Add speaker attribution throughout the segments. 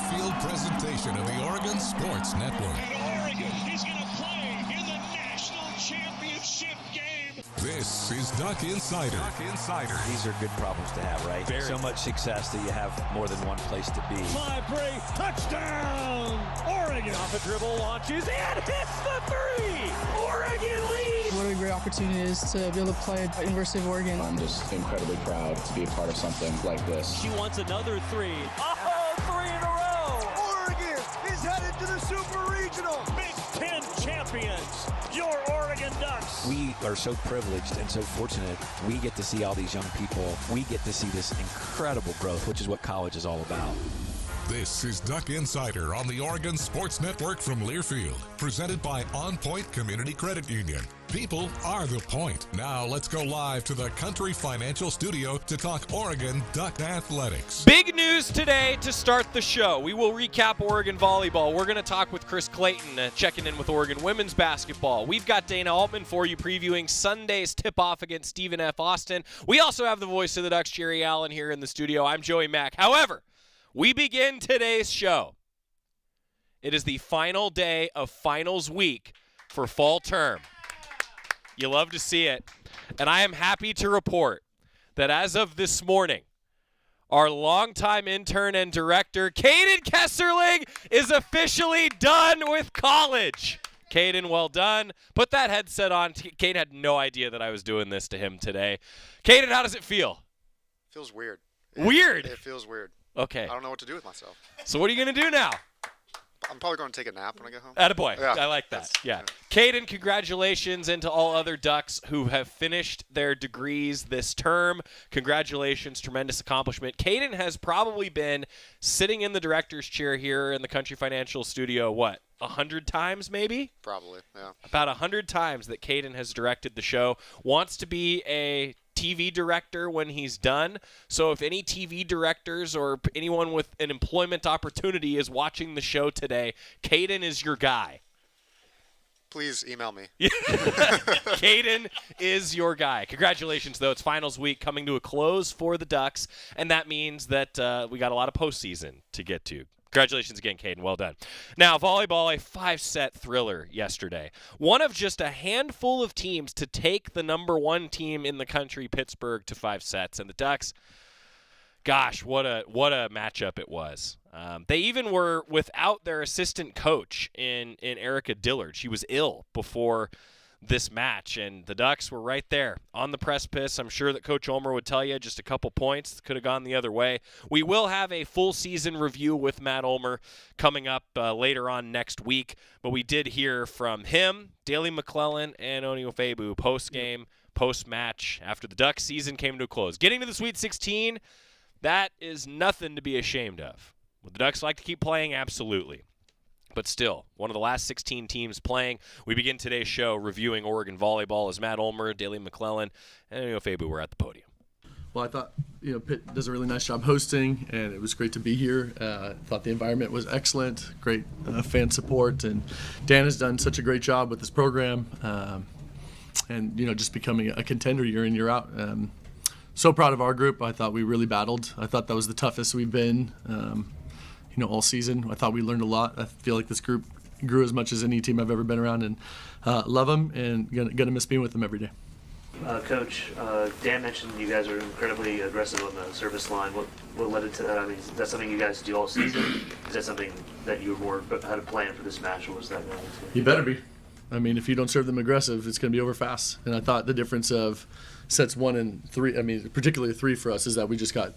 Speaker 1: Learfield presentation of the Oregon Sports Network.
Speaker 2: And Oregon is going to play in the national championship game.
Speaker 1: This is Duck Insider.
Speaker 3: These are good problems to have, right? So much success that you have more than one place to be.
Speaker 2: 5-3, touchdown! Oregon off a dribble, launches, and hits the three! Oregon leads!
Speaker 4: What a great opportunity it is to be able to play at University of Oregon.
Speaker 5: I'm just incredibly proud to be a part of something like this.
Speaker 2: She wants another three. Oh, three in a row!
Speaker 6: Oregon is headed to the Super Regional.
Speaker 2: Big Ten champions, your Oregon Ducks.
Speaker 3: We are so privileged and so fortunate. We get to see all these young people. We get to see this incredible growth, which is what college is all about.
Speaker 1: This is Duck Insider on the Oregon Sports Network from Learfield, presented by OnPoint Community Credit Union. People are the point. Now let's go live to the Country Financial Studio to talk Oregon Duck athletics.
Speaker 7: Big news today to start the show. We will recap Oregon volleyball. We're going to talk with Chris Clayton, checking in with Oregon women's basketball. We've got Dana Altman for you previewing Sunday's tip-off against Stephen F. Austin. We also have the voice of the Ducks, Jerry Allen, here in the studio. I'm Joey Mack. However, we begin today's show. It is the final day of finals week for fall term. You love to see it. And I am happy to report that as of this morning, our longtime intern and director, Clayton Kesserling, is officially done with college. Clayton, well done. Put that headset on. Clayton had no idea that I was doing this to him today. Clayton, how does it feel?
Speaker 8: Feels weird.
Speaker 7: Weird?
Speaker 8: It feels weird.
Speaker 7: Okay.
Speaker 8: I don't know what to do with myself.
Speaker 7: So what are you going to do now?
Speaker 8: I'm probably going to take a nap when I get home.
Speaker 7: Attaboy.
Speaker 8: Yeah,
Speaker 7: I like that. Yeah. Clayton, congratulations, and to all other Ducks who have finished their degrees this term. Congratulations. Tremendous accomplishment. Clayton has probably been sitting in the director's chair here in the Country Financial Studio, 100 times maybe?
Speaker 8: Probably, yeah.
Speaker 7: About 100 times that Clayton has directed the show. Wants to be a TV director when he's done. So if any TV directors or anyone with an employment opportunity is watching the show today, Clayton is your guy.
Speaker 8: Please email me.
Speaker 7: Clayton is your guy. Congratulations, though. It's finals week coming to a close for the Ducks, and that means that we got a lot of postseason to get to. Congratulations again, Clayton. Well done. Now, volleyball, a 5-set thriller yesterday. One of just a handful of teams to take the number one team in the country, Pittsburgh, to 5 sets. And the Ducks, gosh, what a matchup it was. They even were without their assistant coach in Erica Dillard. She was ill before this match, and the Ducks were right there on the precipice. I'm sure that Coach Ulmer would tell you just a couple points could have gone the other way. We will have a full season review with Matt Ulmer coming up later on next week, but we did hear from him, Daley McClellan, and Oni Ofebu post-game, post-match after the Ducks season came to a close. Getting to the Sweet 16, that is nothing to be ashamed of. Would the Ducks like to keep playing? Absolutely. But still, one of the last 16 teams playing. We begin today's show reviewing Oregon volleyball as Matt Ulmer, Daley McClellan, and Ofebu were at the podium.
Speaker 9: Well, I thought Pitt does a really nice job hosting, and it was great to be here. I thought the environment was excellent, great fan support, and Dan has done such a great job with this program, and just becoming a contender year in, year out. So proud of our group. I thought we really battled. I thought that was the toughest we've been. All season. I thought we learned a lot. I feel like this group grew as much as any team I've ever been around, and love them and gonna miss being with them every day.
Speaker 10: Coach, Dan mentioned you guys are incredibly aggressive on the service line. What led it to that? I mean, is that something you guys do all season? Is that something that you were more had a plan for this match, or was that?
Speaker 9: You better be. I mean, if you don't serve them aggressive, it's going to be over fast. And I thought the difference of sets 1 and 3, I mean, particularly 3 for us, is that we just got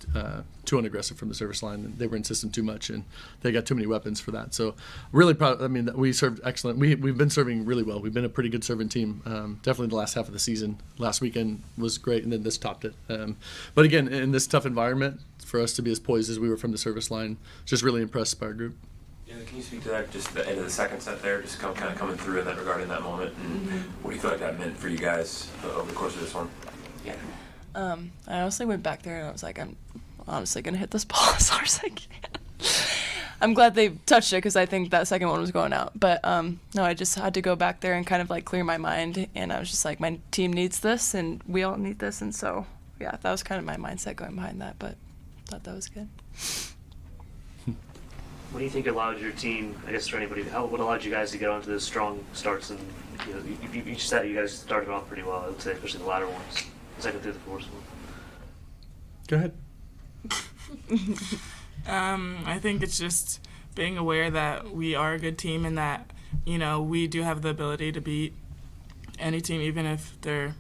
Speaker 9: too unaggressive from the service line. And they were insistent too much, and they got too many weapons for that. So really proud. I mean, we served excellent. We've been serving really well. We've been a pretty good serving team. Definitely the last half of the season. Last weekend was great, and then this topped it. But again, in this tough environment, for us to be as poised as we were from the service line, just really impressed by our group.
Speaker 11: Yeah, can you speak to that, just the end of the second set there, just kind of coming through in that regard in that moment, and what do you feel like that meant for you guys over the course of this one?
Speaker 12: Yeah. I honestly went back there and I was like, I'm honestly going to hit this ball as hard as I can. I'm glad they touched it because I think that second one was going out. But no, I just had to go back there and kind of like clear my mind. And I was just like, my team needs this and we all need this. And so, yeah, that was kind of my mindset going behind that. But I thought that was good.
Speaker 10: What do you think allowed your team, I guess for anybody, what allowed you guys to get onto those strong starts? And each set you guys started off pretty well, I would say, especially the latter ones, the second through the fourth one.
Speaker 9: Go ahead.
Speaker 13: I think it's just being aware that we are a good team and that, we do have the ability to beat any team, even if they're,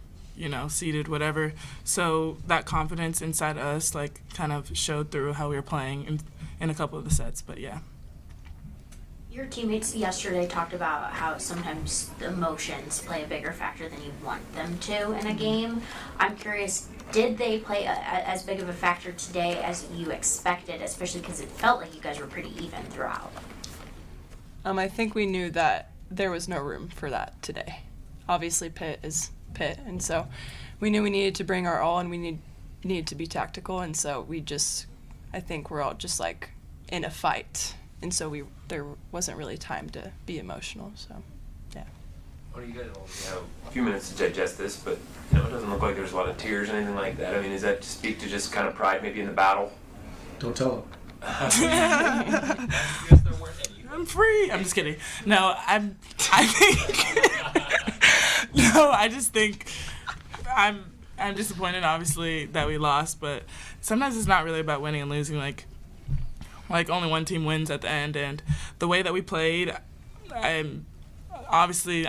Speaker 13: seeded, whatever. So that confidence inside us, kind of showed through how we were playing in a couple of the sets, but yeah.
Speaker 14: Your teammates yesterday talked about how sometimes the emotions play a bigger factor than you want them to in a game. I'm curious, did they play as big of a factor today as you expected, especially because it felt like you guys were pretty even throughout?
Speaker 12: I think we knew that there was no room for that today. Obviously, Pitt is Pitt, and so we knew we needed to bring our all, and we needed to be tactical, and so I think we're all just in a fight, and so there wasn't really time to be emotional. So, yeah.
Speaker 11: What do you guys have a few minutes to digest this, but it doesn't look like there's a lot of tears or anything like that. I mean, does that speak to just kind of pride maybe in the battle?
Speaker 9: Don't tell them.
Speaker 13: I'm free. I'm just kidding. No, I just think I'm disappointed, obviously, that we lost, but sometimes it's not really about winning and losing. Like only one team wins at the end, and the way that we played, I'm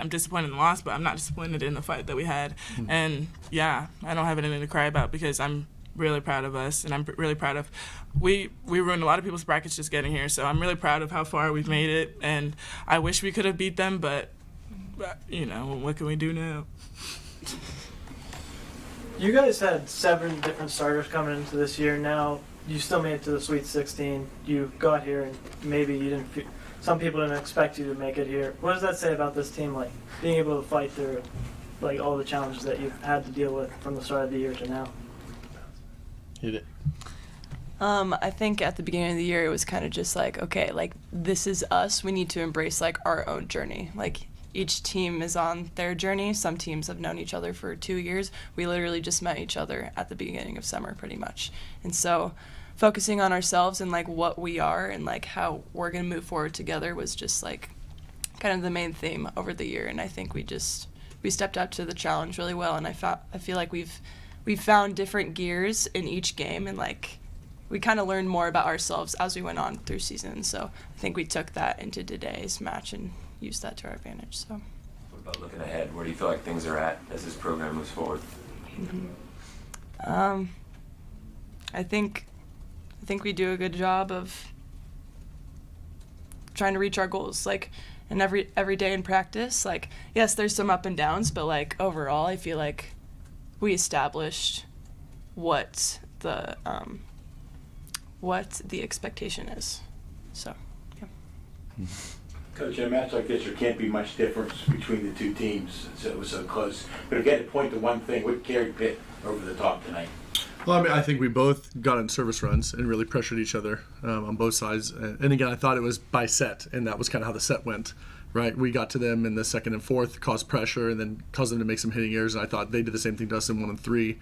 Speaker 13: disappointed in the loss, but I'm not disappointed in the fight that we had. And yeah, I don't have anything to cry about because I'm really proud of us, and I'm really proud of we ruined a lot of people's brackets just getting here, so I'm really proud of how far we've made it, and I wish we could have beat them, but what can we do now?
Speaker 15: You guys had 7 different starters coming into this year. Now you still made it to the Sweet 16. You got here, and maybe you didn't. Some people didn't expect you to make it here. What does that say about this team, being able to fight through, all the challenges that you've had to deal with from the start of the year to now?
Speaker 9: Hit it.
Speaker 12: I think at the beginning of the year it was kind of just okay, this is us. We need to embrace our own journey. Each team is on their journey. Some teams have known each other for 2 years. We literally just met each other at the beginning of summer pretty much. And so focusing on ourselves and what we are and how we're going to move forward together was just kind of the main theme over the year. And I think we stepped up to the challenge really well. And I feel like we've found different gears in each game, and we kind of learned more about ourselves as we went on through season. So I think we took that into today's match and used that to our advantage. So.
Speaker 11: What about looking ahead? Where do you feel like things are at as this program moves forward?
Speaker 12: I think we do a good job of trying to reach our goals. And every day in practice, yes, there's some up and downs, but overall, I feel like we established what the expectation is. So, yeah.
Speaker 16: Coach, in a match like this, there can't be much difference between the two teams. It was so close. But if you had to point to one thing, what carried Pitt over the top tonight?
Speaker 9: Well, I think we both got in service runs and really pressured each other on both sides. And again, I thought it was by set, and that was kind of how the set went. Right, we got to them in the second and fourth, caused pressure, and then caused them to make some hitting errors. And I thought they did the same thing to us in 1 and 3.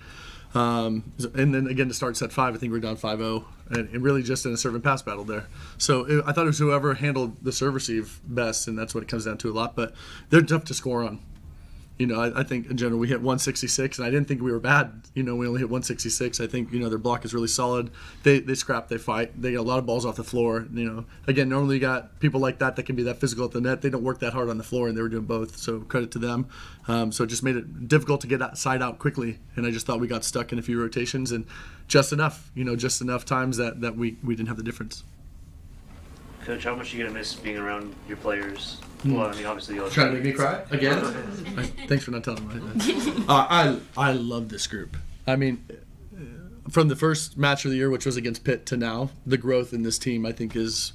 Speaker 9: And then again to start set 5, I think we were down 5-0, and really just in a serve and pass battle there. So I thought it was whoever handled the serve receive best, and that's what it comes down to a lot. But they're tough to score on. I think in general we hit 166, and I didn't think we were bad. We only hit 166. I think their block is really solid. They scrap, they fight. They get a lot of balls off the floor. Again, normally you got people like that can be that physical at the net. They don't work that hard on the floor, and they were doing both. So credit to them. So it just made it difficult to get that side out quickly, and I just thought we got stuck in a few rotations and just enough. Just enough times that we didn't have the difference.
Speaker 10: Coach, how much are you going to miss being around your players? Well, obviously you all
Speaker 9: trying to make me cry again. Thanks for not telling me. I love this group. From the first match of the year, which was against Pitt, to now, the growth in this team I think is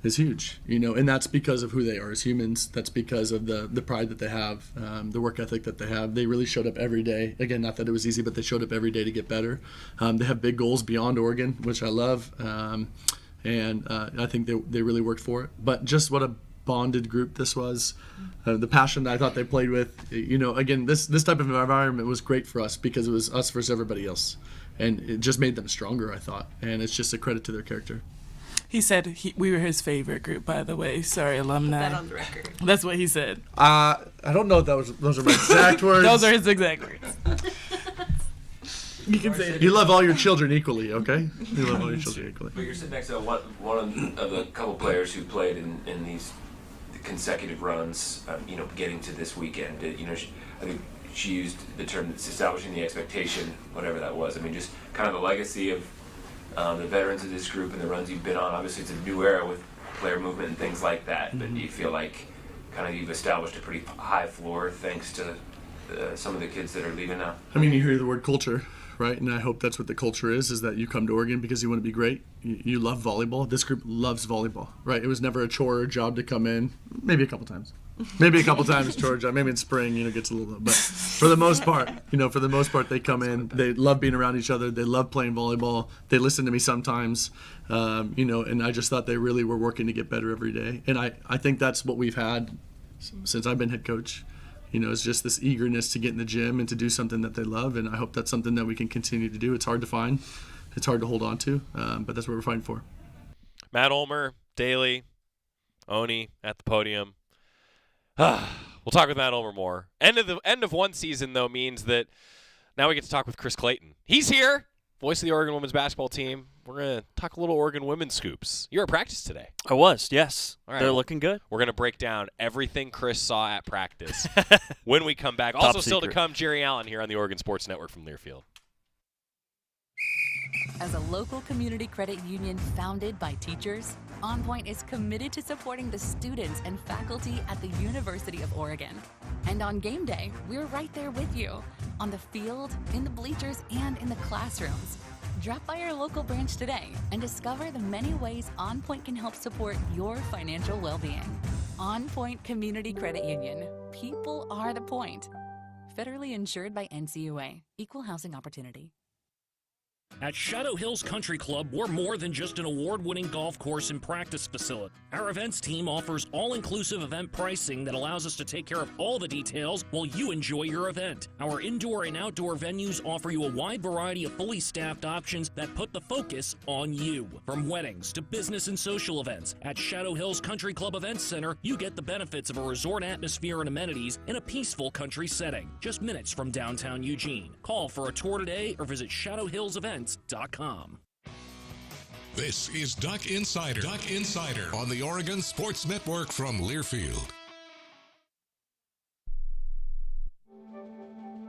Speaker 9: huge. And that's because of who they are as humans. That's because of the pride that they have, the work ethic that they have. They really showed up every day. Again, not that it was easy, but they showed up every day to get better. They have big goals beyond Oregon, which I love. And I think they really worked for it. But just what a bonded group this was. The passion that I thought they played with. Again, this type of environment was great for us because it was us versus everybody else. And it just made them stronger, I thought. And it's just a credit to their character.
Speaker 13: He said we were his favorite group, by the way. Sorry, alumni.
Speaker 12: Put that on the record.
Speaker 13: That's what he said.
Speaker 9: I don't know if those are my exact words.
Speaker 13: Those are his exact words. You can say it.
Speaker 9: You love all your children equally, okay? You love all your children equally.
Speaker 11: But you're sitting next to one of the couple players who played in these consecutive runs, getting to this weekend. I think she used the term that's establishing the expectation, whatever that was. I mean, just kind of the legacy of the veterans of this group and the runs you've been on. Obviously, it's a new era with player movement and things like that. But do you feel like kind of you've established a pretty high floor thanks to some of the kids that are leaving now?
Speaker 9: I mean, you hear the word culture, right? And I hope that's what the culture is that you come to Oregon because you want to be great. You love volleyball. This group loves volleyball, right? It was never a chore or job to come in, maybe a couple times. Maybe a couple times chore job. Maybe in spring, gets a little, but for the most part, they come in. They love being around each other. They love playing volleyball. They listen to me sometimes, and I just thought they really were working to get better every day. And I think that's what we've had since I've been head coach. It's just this eagerness to get in the gym and to do something that they love, and I hope that's something that we can continue to do. It's hard to find. It's hard to hold on to, but that's what we're fighting for.
Speaker 7: Matt Ulmer, Daly, Oni at the podium. We'll talk with Matt Ulmer more. End of one season, though, means that now we get to talk with Chris Clayton. He's here, voice of the Oregon women's basketball team. We're going to talk a little Oregon women's scoops. You were at practice today.
Speaker 17: I was, yes.
Speaker 7: All right.
Speaker 17: They're looking good.
Speaker 7: We're going to break down everything Chris saw at practice when we come back.
Speaker 17: Top
Speaker 7: Also still
Speaker 17: secret.
Speaker 7: to come, Jerry Allen here on the Oregon Sports Network from Learfield.
Speaker 18: As a local community credit union founded by teachers, OnPoint is committed to supporting the students and faculty at the University of Oregon. And on game day, we're right there with you, on the field, in the bleachers, and in the classrooms. Drop by our local branch today and discover the many ways OnPoint can help support your financial well-being. OnPoint Community Credit Union. People are the point. Federally insured by NCUA. Equal housing opportunity.
Speaker 19: At Shadow Hills Country Club, we're more than just an award-winning golf course and practice facility. Our events team offers all-inclusive event pricing that allows us to take care of all the details while you enjoy your event. Our indoor and outdoor venues offer you a wide variety of fully staffed options that put the focus on you. From weddings to business and social events, at Shadow Hills Country Club Events Center, you get the benefits of a resort atmosphere and amenities in a peaceful country setting, just minutes from downtown Eugene. Call for a tour today or visit shadowhillsevents.com.
Speaker 1: This is Duck Insider. Duck Insider on the Oregon Sports Network from Learfield.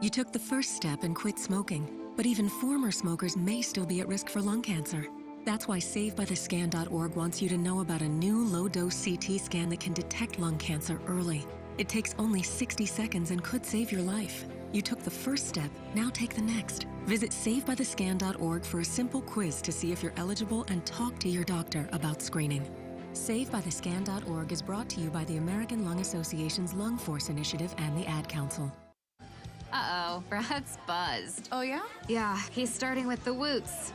Speaker 20: You took the first step and quit smoking, but even former smokers may still be at risk for lung cancer. That's why SaveByTheScan.org wants you to know about a new low-dose CT scan that can detect lung cancer early. It takes only 60 seconds and could save your life. You took the first step, now take the next. Visit SaveByTheScan.org for a simple quiz to see if you're eligible and talk to your doctor about screening. SaveByTheScan.org is brought to you by the American Lung Association's Lung Force Initiative and the Ad Council.
Speaker 21: Uh-oh, Brad's buzzed. Oh, yeah? Yeah, he's starting with the woots.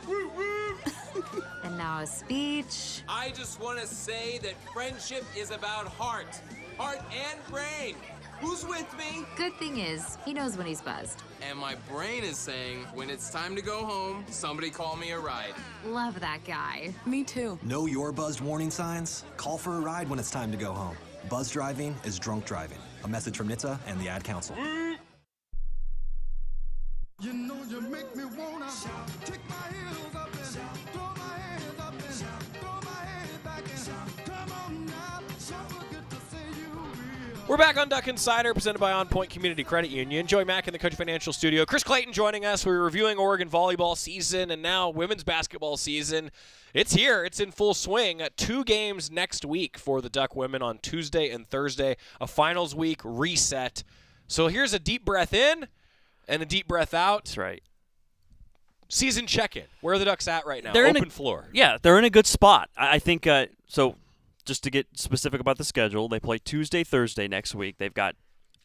Speaker 21: And now a speech.
Speaker 22: I just want to say that friendship is about heart and brain. Who's with me?
Speaker 21: Good thing is, he knows when he's buzzed.
Speaker 22: And my brain is saying, when it's time to go home, somebody call me a ride.
Speaker 21: Love that guy.
Speaker 12: Me too.
Speaker 23: Know your buzzed warning signs? Call for a ride when it's time to go home. Buzz driving is drunk driving. A message from NHTSA and the Ad Council.
Speaker 6: You know you make me wanna kick my heels up and throw my hands up and throw my head back and come on now, so good to see you.
Speaker 7: We're back on Duck Insider, presented by OnPoint Community Credit Union. Joey Mack in the Country Financial Studio. Chris Clayton joining us. We're reviewing Oregon volleyball season and now women's basketball season. It's here. It's in full swing. 2 games next week for the Duck women on Tuesday and Thursday. A finals week reset. So here's a deep breath in and a deep breath out.
Speaker 17: That's right.
Speaker 7: Season check-in. Where are the Ducks at right now?
Speaker 17: They're
Speaker 7: Open floor.
Speaker 17: Yeah, they're in a good spot. I think so. Just to get specific about the schedule, they play Tuesday, Thursday next week. They've got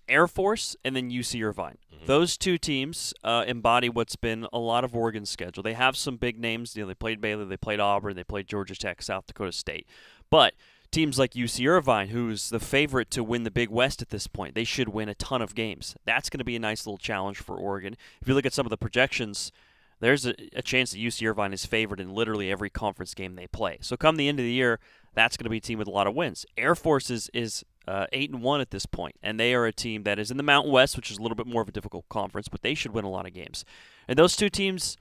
Speaker 17: Air Force and then UC Irvine. Mm-hmm. Those two teams embody what's been a lot of Oregon's schedule. They have some big names. They played Baylor, they played Auburn, they played Georgia Tech, South Dakota State. But teams like UC Irvine, who's the favorite to win the Big West at this point, they should win a ton of games. That's going to be a nice little challenge for Oregon. If you look at some of the projections, there's a chance that UC Irvine is favored in literally every conference game they play. So come the end of the year, that's going to be a team with a lot of wins. Air Force is 8-1 at this point, and they are a team that is in the Mountain West, which is a little bit more of a difficult conference, but they should win a lot of games. And those two teams,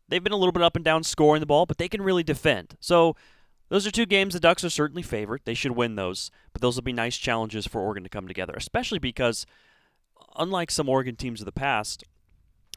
Speaker 17: they've been a little bit up and down scoring the ball, but they can really defend. So those are two games the Ducks are certainly favored. They should win those, but those will be nice challenges for Oregon to come together, especially because unlike some Oregon teams of the past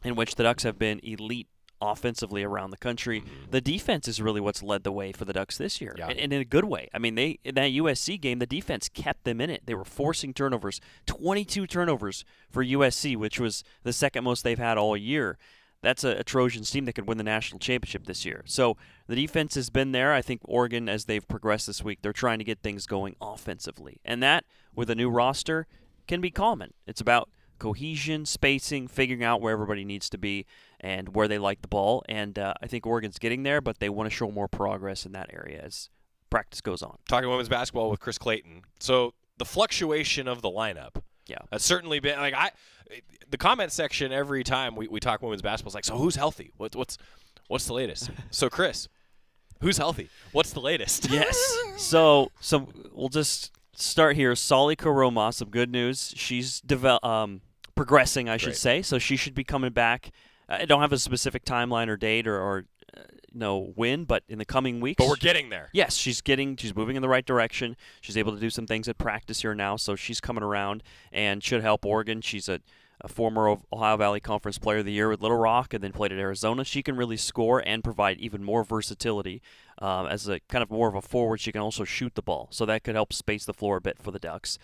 Speaker 17: in which the Ducks have been elite offensively around the country, the defense is really what's led the way for the Ducks this year, and in a good way. I mean, in that USC game, the defense kept them in it. They were forcing turnovers, 22 turnovers for USC, which was the second most they've had all year. That's a Trojans team that could win the national championship this year. So the defense has been there. I think Oregon, as they've progressed this week, they're trying to get things going offensively. And that, with a new roster, can be common. It's about cohesion, spacing, figuring out where everybody needs to be and where they like the ball. And I think Oregon's getting there, but they want to show more progress in that area as practice goes on.
Speaker 7: Talking women's basketball with Chris Clayton. So the fluctuation of the lineup.
Speaker 17: Yeah.
Speaker 7: That's certainly been the comment section every time we talk women's basketball is like, so who's healthy? What's the latest? So Chris, who's healthy? What's the latest?
Speaker 17: Yes. So we'll just start here. Salika Roma, some good news. She's progressing, I should say. So she should be coming back. I don't have a specific timeline or date or when, but in the coming weeks.
Speaker 7: But we're getting there.
Speaker 17: Yes, she's moving in the right direction. She's able to do some things at practice here now, so she's coming around and should help Oregon. She's a former Ohio Valley Conference Player of the Year with Little Rock and then played at Arizona. She can really score and provide even more versatility. As a kind of more of a forward, she can also shoot the ball, so that could help space the floor a bit for the Ducks.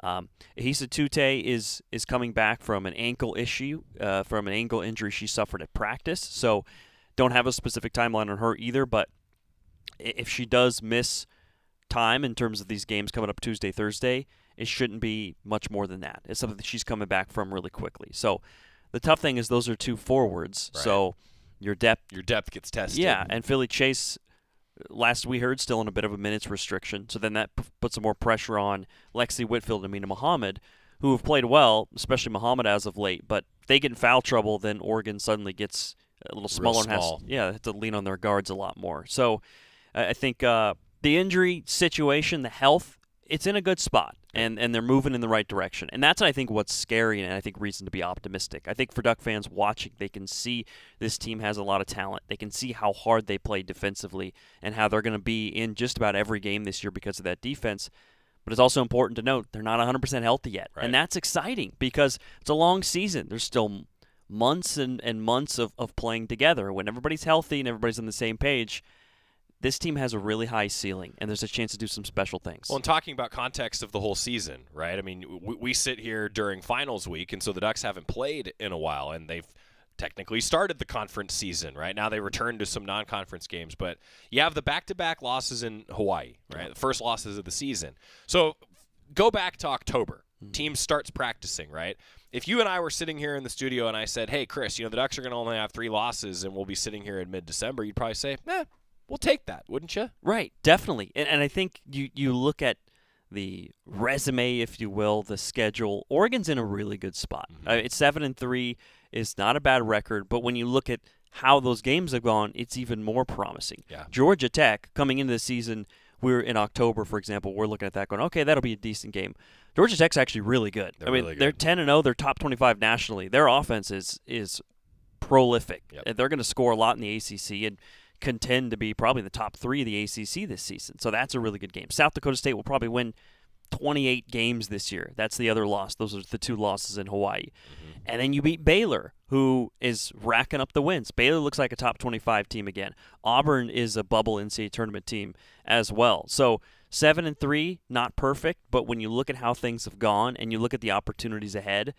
Speaker 17: Ahisa Tute is coming back from an ankle issue, from an ankle injury she suffered at practice, so don't have a specific timeline on her either, but if she does miss time in terms of these games coming up Tuesday, Thursday, it shouldn't be much more than that. It's something that she's coming back from really quickly. So the tough thing is those are two forwards,
Speaker 7: right.
Speaker 17: So your depth
Speaker 7: gets tested.
Speaker 17: Yeah, and Philly Chase, last we heard, still in a bit of a minutes restriction, so then that puts some more pressure on Lexi Whitfield and Amina Muhammad, who have played well, especially Muhammad as of late, but if they get in foul trouble, then Oregon suddenly gets a little smaller and have to lean on their guards a lot more. So I think the injury situation, the health, it's in a good spot, and they're moving in the right direction. And that's, I think, what's scary and I think reason to be optimistic. I think for Duck fans watching, they can see this team has a lot of talent. They can see how hard they play defensively and how they're going to be in just about every game this year because of that defense. But it's also important to note they're not 100% healthy yet. Right. And that's exciting because it's a long season. There's still months and months of playing together. When everybody's healthy and everybody's on the same page, this team has a really high ceiling, and there's a chance to do some special things.
Speaker 7: Well, and talking about context of the whole season, right? I mean, we sit here during finals week, and so the Ducks haven't played in a while, and they've technically started the conference season, right? Now they return to some non-conference games, but you have the back-to-back losses in Hawaii, right? The first losses of the season. So go back to October. Team starts practicing, right? If you and I were sitting here in the studio and I said, hey, Chris, the Ducks are going to only have 3 losses and we'll be sitting here in mid-December, you'd probably say, we'll take that, wouldn't you?
Speaker 17: Right, definitely. And I think you look at the resume, if you will, the schedule. Oregon's in a really good spot. It's 7-3 is not a bad record, but when you look at how those games have gone, it's even more promising.
Speaker 7: Yeah.
Speaker 17: Georgia Tech, coming into the season, we're in October, for example, we're looking at that going, okay, that'll be a decent game. Georgia Tech's actually really good.
Speaker 7: Really good.
Speaker 17: They're 10-0. They're top 25 nationally. Their offense is prolific. Yep. They're going to score a lot in the ACC and contend to be probably the top 3 of the ACC this season. So that's a really good game. South Dakota State will probably win 28 games this year. That's the other loss. Those are the 2 losses in Hawaii. And then you beat Baylor, who is racking up the wins. Baylor looks like a top 25 team again. Auburn is a bubble NCAA tournament team as well. So 7-3, not perfect, but when you look at how things have gone and you look at the opportunities ahead,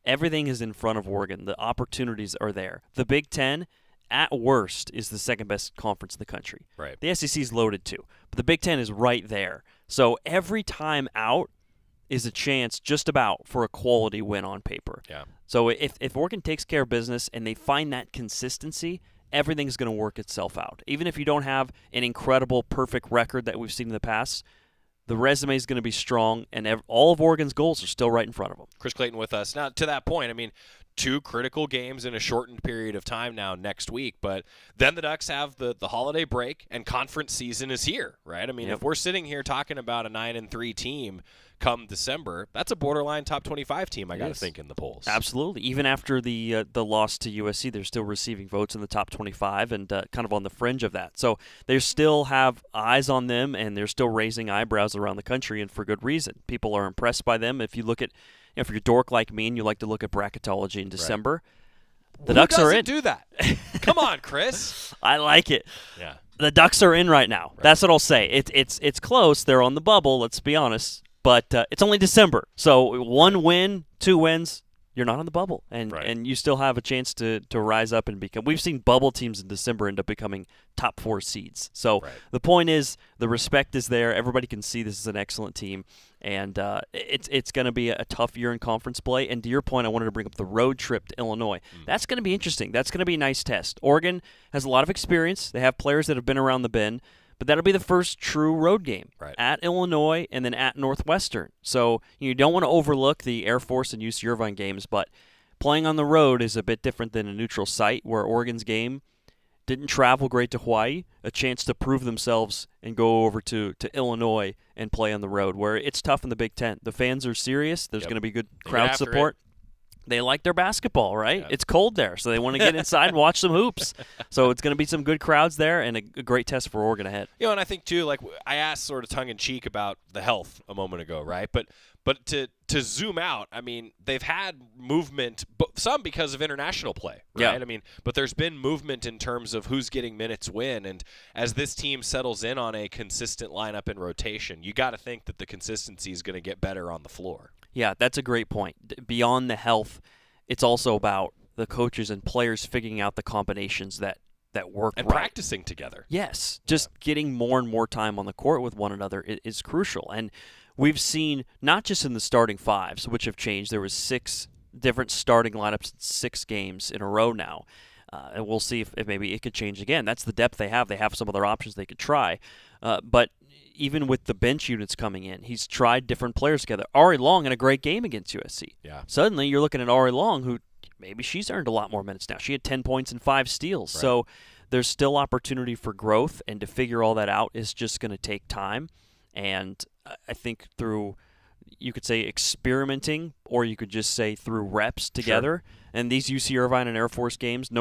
Speaker 17: everything is in front of Oregon. The opportunities are there. The Big Ten, at worst, is the second best conference in the country.
Speaker 7: Right.
Speaker 17: The SEC is loaded too, but the Big Ten is right there. So every time out is a chance just about for a quality win on paper.
Speaker 7: Yeah.
Speaker 17: So if Oregon takes care of business and they find that consistency, everything's going to work itself out. Even if you don't have an incredible, perfect record that we've seen in the past, the resume is going to be strong, and all of Oregon's goals are still right in front of them.
Speaker 7: Chris Clayton with us. Now, to that point, I mean, 2 critical games in a shortened period of time now next week. But then the Ducks have the holiday break, and conference season is here, right? I mean, if we're sitting here talking about a 9-3 team come December, that's a borderline top 25 team, I got to think, in the polls.
Speaker 17: Absolutely. Even after the loss to USC, they're still receiving votes in the top 25 and kind of on the fringe of that. So they still have eyes on them, and they're still raising eyebrows around the country, and for good reason. People are impressed by them. If you look at, if you're a dork like me and you like to look at bracketology in December, the Ducks are in.
Speaker 7: Who doesn't do that? Come on, Chris.
Speaker 17: I like it.
Speaker 7: Yeah.
Speaker 17: The Ducks are in right now. That's what I'll say. It's close. They're on the bubble, let's be honest. But it's only December. So 1 win, 2 wins, you're not on the bubble. And you still have a chance to rise up and become. We've seen bubble teams in December end up becoming top 4 seeds. So the point is, the respect is there. Everybody can see this is an excellent team. And it's going to be a tough year in conference play. And to your point, I wanted to bring up the road trip to Illinois. That's going to be interesting. That's going to be a nice test. Oregon has a lot of experience. They have players that have been around the bend. But that'll be the first true road game at Illinois and then at Northwestern. So you don't want to overlook the Air Force and UC Irvine games, but playing on the road is a bit different than a neutral site where Oregon's game didn't travel great to Hawaii, a chance to prove themselves and go over to Illinois and play on the road where it's tough in the Big Ten. The fans are serious. There's going to be good crowd support. They like their basketball, right? It's cold there, so they want to get inside and watch some hoops. So it's going to be some good crowds there and a great test for Oregon ahead.
Speaker 7: And I think, too, like I asked sort of tongue-in-cheek about the health a moment ago, right? But to zoom out, I mean, they've had movement, some because of international play, right? I mean, but there's been movement in terms of who's getting minutes when, and as this team settles in on a consistent lineup and rotation, you got to think that the consistency is going to get better on the floor.
Speaker 17: Yeah, that's a great point. Beyond the health, it's also about the coaches and players figuring out the combinations that work
Speaker 7: and
Speaker 17: right.
Speaker 7: practicing together.
Speaker 17: Yes, just getting more and more time on the court with one another is crucial. And we've seen, not just in the starting fives, which have changed, there was 6 different starting lineups in 6 games in a row now. And we'll see if maybe it could change again. That's the depth they have. They have some other options they could try. But even with the bench units coming in, he's tried different players together. Ari Long in a great game against USC.
Speaker 7: Yeah.
Speaker 17: Suddenly you're looking at Ari Long, who maybe she's earned a lot more minutes now. She had 10 points and 5 steals. Right. So there's still opportunity for growth, and to figure all that out is just going to take time. And I think through, you could say experimenting, or you could just say through reps together. Sure. And these UC Irvine and Air Force games,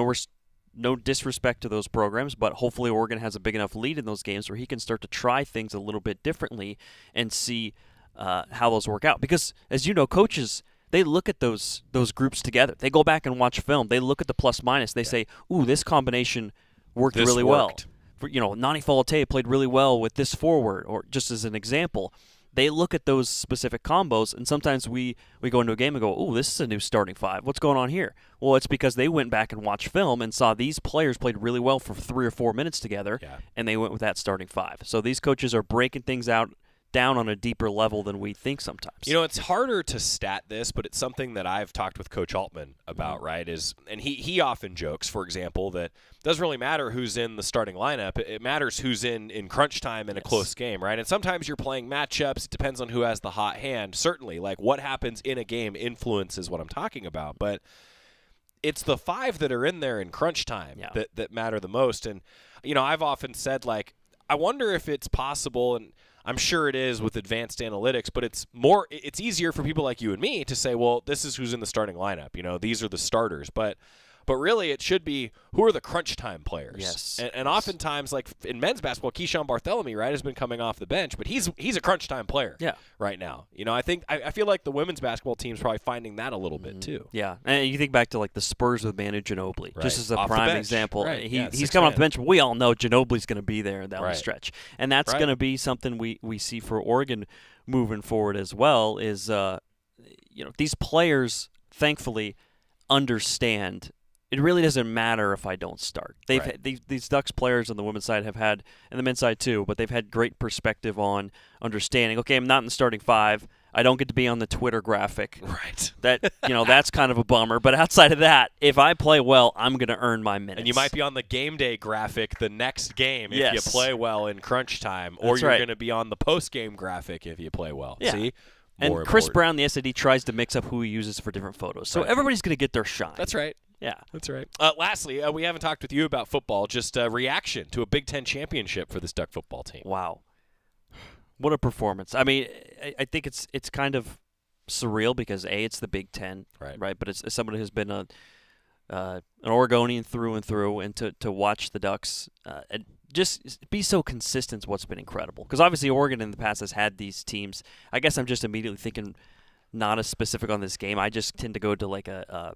Speaker 17: no disrespect to those programs, but hopefully Oregon has a big enough lead in those games where he can start to try things a little bit differently and see how those work out. Because, as you know, coaches, they look at those groups together. They go back and watch film. They look at the plus-minus. They say, ooh, this combination worked really well. Nani Faulté played really well with this forward, or just as an example. They look at those specific combos, and sometimes we go into a game and go, ooh, this is a new starting 5. What's going on here? Well, it's because they went back and watched film and saw these players played really well for 3 or 4 minutes together, and they went with that starting 5. So these coaches are breaking things down on a deeper level than we think sometimes.
Speaker 7: It's harder to stat this, but it's something that I've talked with Coach Altman about, right? And he often jokes, for example, that it doesn't really matter who's in the starting lineup. It matters who's in crunch time in a close game, right? And sometimes you're playing matchups. It depends on who has the hot hand. Certainly, like what happens in a game influences what I'm talking about. But it's the 5 that are in there in crunch time that matter the most. And, I've often said, like, I wonder if it's possible, and I'm sure it is with advanced analytics, but it's easier for people like you and me to say, well, this is who's in the starting lineup. These are the starters. But really it should be, who are the crunch time players?
Speaker 17: Yes.
Speaker 7: And oftentimes, like in men's basketball, Keyshawn Bartholomew, right, has been coming off the bench, but he's a crunch time player right now. I feel like the women's basketball team's probably finding that a little bit too.
Speaker 17: Yeah. And you think back to like the Spurs with Manu Ginobili, just as a prime example.
Speaker 7: Right.
Speaker 17: He's coming off the bench, but we all know Ginobili's going to be there down the stretch. And that's going to be something we see for Oregon moving forward as well, is these players thankfully understand it really doesn't matter if I don't start. These Ducks players on the women's side have had, and the men's side too, but they've had great perspective on understanding, okay, I'm not in the starting 5. I don't get to be on the Twitter graphic.
Speaker 7: Right.
Speaker 17: That, that's kind of a bummer. But outside of that, if I play well, I'm going to earn my minutes.
Speaker 7: And you might be on the game day graphic the next game if you play well in crunch time, or you're going to be on the post-game graphic if you play well.
Speaker 17: Yeah.
Speaker 7: See?
Speaker 17: And
Speaker 7: more
Speaker 17: Chris
Speaker 7: important.
Speaker 17: Brown, the SAD, tries to mix up who he uses for different photos. So
Speaker 7: Right.
Speaker 17: everybody's going to get their shine.
Speaker 7: That's right.
Speaker 17: Yeah.
Speaker 7: That's right. Lastly, we haven't talked with you about football. Just a reaction to a Big Ten championship for this Duck football team.
Speaker 17: Wow. What a performance. I mean, I think it's kind of surreal because, A, it's the Big Ten, right? But it's somebody who's been an Oregonian through and through, and to watch the Ducks and just be so consistent is what's been incredible. Because obviously Oregon in the past has had these teams. I guess I'm just immediately thinking not as specific on this game. I just tend to go to like a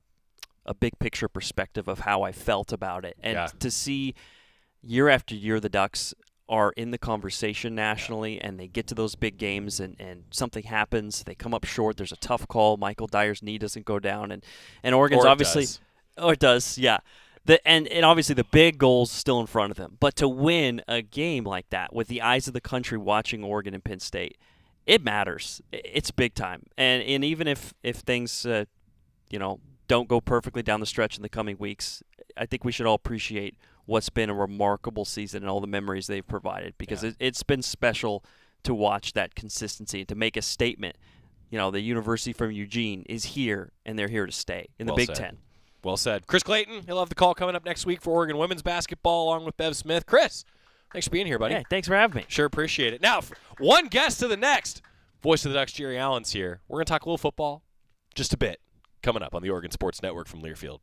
Speaker 17: big picture perspective of how I felt about it. And to see year after year the Ducks are in the conversation nationally, and they get to those big games, and something happens. They come up short. There's a tough call. Michael Dyer's knee doesn't go down, and Oregon's obviously
Speaker 7: does.
Speaker 17: Oh, it does, yeah. And obviously the big goal's still in front of them. But to win a game like that with the eyes of the country watching Oregon and Penn State, it matters. It's big time. And even if things don't go perfectly down the stretch in the coming weeks, I think we should all appreciate what's been a remarkable season and all the memories they've provided, because it's been special to watch that consistency and to make a statement. The University from Eugene is here, and they're here to stay in the Big Ten.
Speaker 7: Well said. Chris Clayton, he'll have the call coming up next week for Oregon women's basketball along with Bev Smith. Chris, thanks for being here, buddy.
Speaker 17: Hey, thanks for having me.
Speaker 7: Sure appreciate it. Now, one guest to the next. Voice of the Ducks, Jerry Allen's here. We're going to talk a little football, just a bit, coming up on the Oregon Sports Network from Learfield.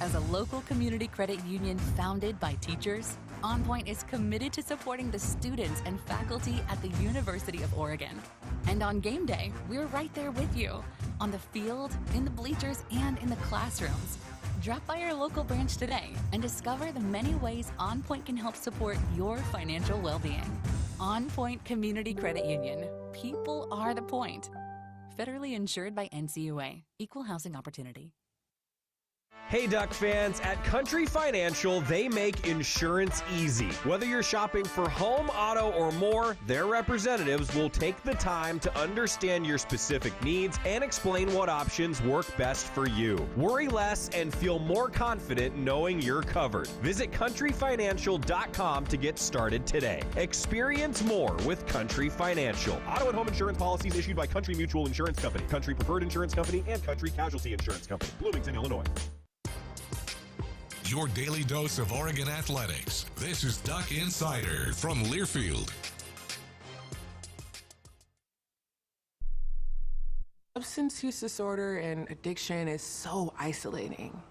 Speaker 18: As a local community credit union founded by teachers, OnPoint is committed to supporting the students and faculty at the University of Oregon. And on game day, we're right there with you, on the field, in the bleachers, and in the classrooms. Drop by our local branch today and discover the many ways OnPoint can help support your financial well-being. OnPoint Community Credit Union. People are the point. Federally insured by NCUA. Equal housing opportunity.
Speaker 2: Hey Duck fans, at Country Financial, they make insurance easy. Whether you're shopping for home, auto, or more, their representatives will take the time to understand your specific needs and explain what options work best for you. Worry less and feel more confident knowing you're covered. Visit countryfinancial.com to get started today. Experience more with Country Financial. Auto and home insurance policies issued by Country Mutual Insurance Company, Country Preferred Insurance Company, and Country Casualty Insurance Company, Bloomington, Illinois.
Speaker 1: Your daily dose of Oregon athletics. This is Duck Insider from Learfield.
Speaker 4: Substance use disorder and addiction is so isolating.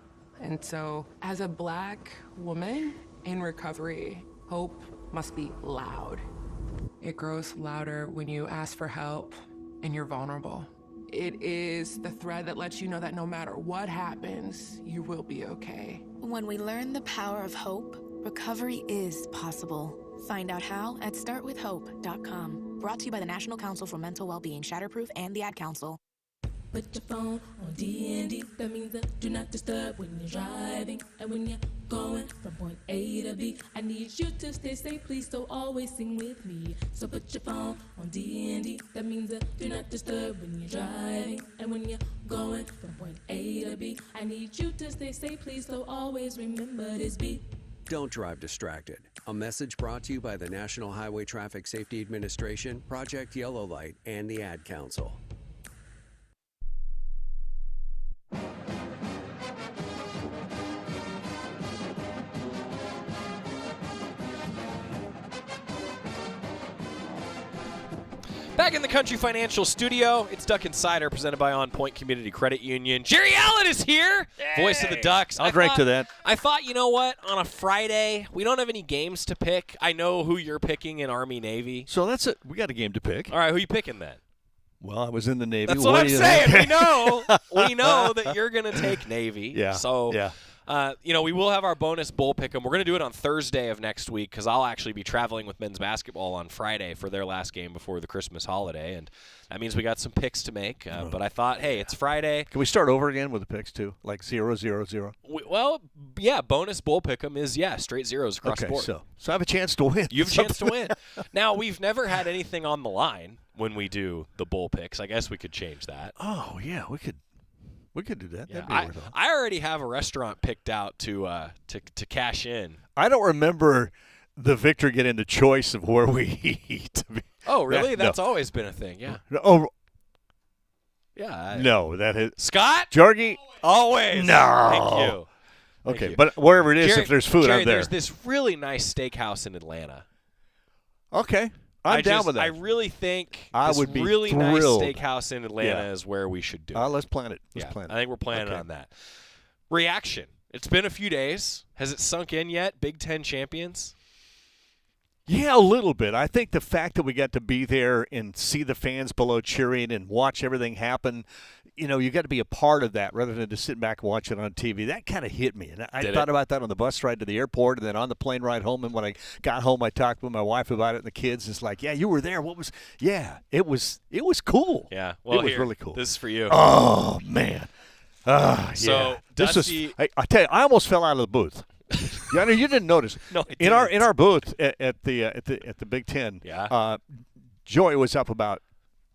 Speaker 4: And so, as a Black woman in recovery, hope must be loud. It grows louder when you ask for help and you're vulnerable. It is the thread that lets you know that no matter what happens, you will be okay.
Speaker 5: When we learn the power of hope, recovery is possible. Find out how at startwithhope.com. Brought to you by the National Council for Mental Wellbeing, Shatterproof, and the Ad Council.
Speaker 24: Put your phone on D&D, that means that do not disturb when you're driving. And when you're going from point A to B, I need you to stay safe, please, so always sing with me. So put your phone on D&D, that means that do not disturb when you're driving. And when you're going from point A to B, I need you to stay safe, please, so always remember this beat.
Speaker 25: Don't drive distracted. A message brought to you by the National Highway Traffic Safety Administration, Project Yellow Light, and the Ad Council.
Speaker 7: Back in the Country Financial studio, it's Duck Insider presented by OnPoint Community Credit Union. Jerry Allen is here, voice of the Ducks.
Speaker 26: I'll drink to that.
Speaker 7: I thought, you know what, on a Friday, we don't have any games to pick. I know who you're picking in Army-Navy.
Speaker 26: So that's it. We got a game to pick.
Speaker 7: All right, who you picking then?
Speaker 26: Well, I was in the Navy.
Speaker 7: That's what I'm saying. We know that you're going to take Navy.
Speaker 26: Yeah.
Speaker 7: So,
Speaker 26: yeah.
Speaker 7: We will have our bonus bowl pick 'em. We're going to do it on Thursday of next week because I'll actually be traveling with men's basketball on Friday for their last game before the Christmas holiday, and that means we got some picks to make. But I thought, hey, it's Friday.
Speaker 26: Can we start over again with the picks too, like 0-0-0?
Speaker 7: Well, yeah, bonus bowl pick 'em is straight zeros across the board.
Speaker 26: So I have a chance to win.
Speaker 7: You have a chance to win. Now we've never had anything on the line when we do the bowl picks. I guess we could change that.
Speaker 26: Oh yeah, we could. We could do that.
Speaker 7: Yeah,
Speaker 26: That'd be
Speaker 7: I already have a restaurant picked out to cash in.
Speaker 26: I don't remember the victor get in the choice of where we eat.
Speaker 7: Oh, really? That's
Speaker 26: no.
Speaker 7: always been a thing, yeah.
Speaker 26: Oh,
Speaker 7: yeah.
Speaker 26: no, that is
Speaker 7: Scott?
Speaker 26: Jorgie?
Speaker 7: Always.
Speaker 26: No.
Speaker 7: Thank you. Thank
Speaker 26: Okay,
Speaker 7: you.
Speaker 26: but wherever it is,
Speaker 7: Jerry,
Speaker 26: if there's food,
Speaker 7: Jerry,
Speaker 26: I'm there.
Speaker 7: There's this really nice steakhouse in Atlanta.
Speaker 26: Okay, I'm down with that.
Speaker 7: I really think
Speaker 26: I
Speaker 7: this
Speaker 26: would be
Speaker 7: really
Speaker 26: thrilled.
Speaker 7: nice steakhouse in Atlanta
Speaker 26: Yeah.
Speaker 7: is where we should do it.
Speaker 26: Let's plan it. Let's plan it.
Speaker 7: I think we're planning
Speaker 26: Okay.
Speaker 7: on that. Reaction. It's been a few days. Has it sunk in yet? Big Ten champions?
Speaker 26: Yeah, a little bit. I think the fact that we got to be there and see the fans below cheering and watch everything happen, you got to be a part of that rather than just sitting back and watch it on TV. That kind of hit me. And I thought about that on the bus ride to the airport and then on the plane ride home. And when I got home, I talked with my wife about it and the kids. It's like, yeah, you were there. It was cool.
Speaker 7: Yeah. Well,
Speaker 26: it was
Speaker 7: here,
Speaker 26: really cool.
Speaker 7: This is for you.
Speaker 26: Oh, man.
Speaker 7: So,
Speaker 26: yeah.
Speaker 7: Dusty.
Speaker 26: I tell you, I almost fell out of the booth. Yeah, I know you didn't notice.
Speaker 7: No, I
Speaker 26: in
Speaker 7: didn't.
Speaker 26: our booth at the Big Ten.
Speaker 7: Yeah.
Speaker 26: Joy was up about.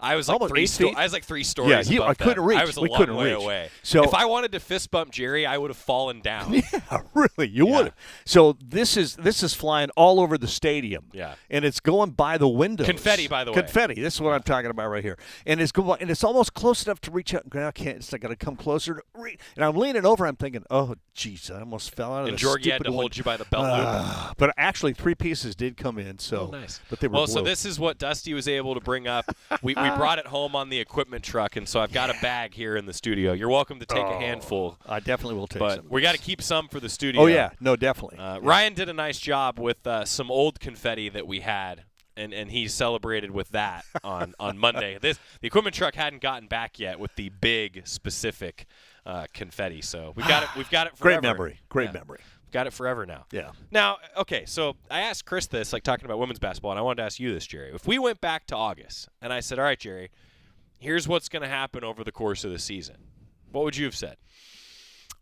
Speaker 7: I was like
Speaker 26: almost
Speaker 7: 3
Speaker 26: 8 feet.
Speaker 7: I was like 3 stories.
Speaker 26: Yeah,
Speaker 7: above
Speaker 26: I couldn't
Speaker 7: them.
Speaker 26: reach.
Speaker 7: I was a
Speaker 26: we
Speaker 7: long
Speaker 26: couldn't
Speaker 7: way
Speaker 26: reach.
Speaker 7: away.
Speaker 26: So
Speaker 7: if I wanted to fist bump Jerry, I would have fallen down.
Speaker 26: Yeah, really, you would have. So this is flying all over the stadium.
Speaker 7: Yeah.
Speaker 26: And it's going by the windows.
Speaker 7: Confetti, by the way.
Speaker 26: Confetti. This is what I'm talking about right here. And it's going, and it's almost close enough to reach out. I can't. It's got to come closer. And I'm leaning over. I'm thinking, oh, jeez, I almost fell out of
Speaker 7: And
Speaker 26: the
Speaker 7: Jorgie had
Speaker 26: stupid
Speaker 7: to hold you by the belt loop.
Speaker 26: But actually, 3 pieces did come in. So
Speaker 7: nice.
Speaker 26: But they were
Speaker 7: well,
Speaker 26: blue.
Speaker 7: so this is what Dusty was able to bring up. We brought it home on the equipment truck, and so I've got a bag here in the studio. You're welcome to take a handful.
Speaker 26: I definitely will take
Speaker 7: but
Speaker 26: some.
Speaker 7: we got to keep some for the studio.
Speaker 26: Oh, yeah. No, definitely.
Speaker 7: Ryan did a nice job with some old confetti that we had, and he celebrated with that on Monday. The equipment truck hadn't gotten back yet with the big specific confetti, so we've got it forever.
Speaker 26: Great memory. Great memory.
Speaker 7: We've got it forever now.
Speaker 26: Yeah.
Speaker 7: Now, okay, so I asked Chris this, like talking about women's basketball, and I wanted to ask you this, Jerry. If we went back to August, and I said, all right, Jerry, here's what's going to happen over the course of the season, what would you have said?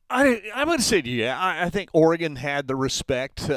Speaker 26: I would say, yeah. I think Oregon had the respect. They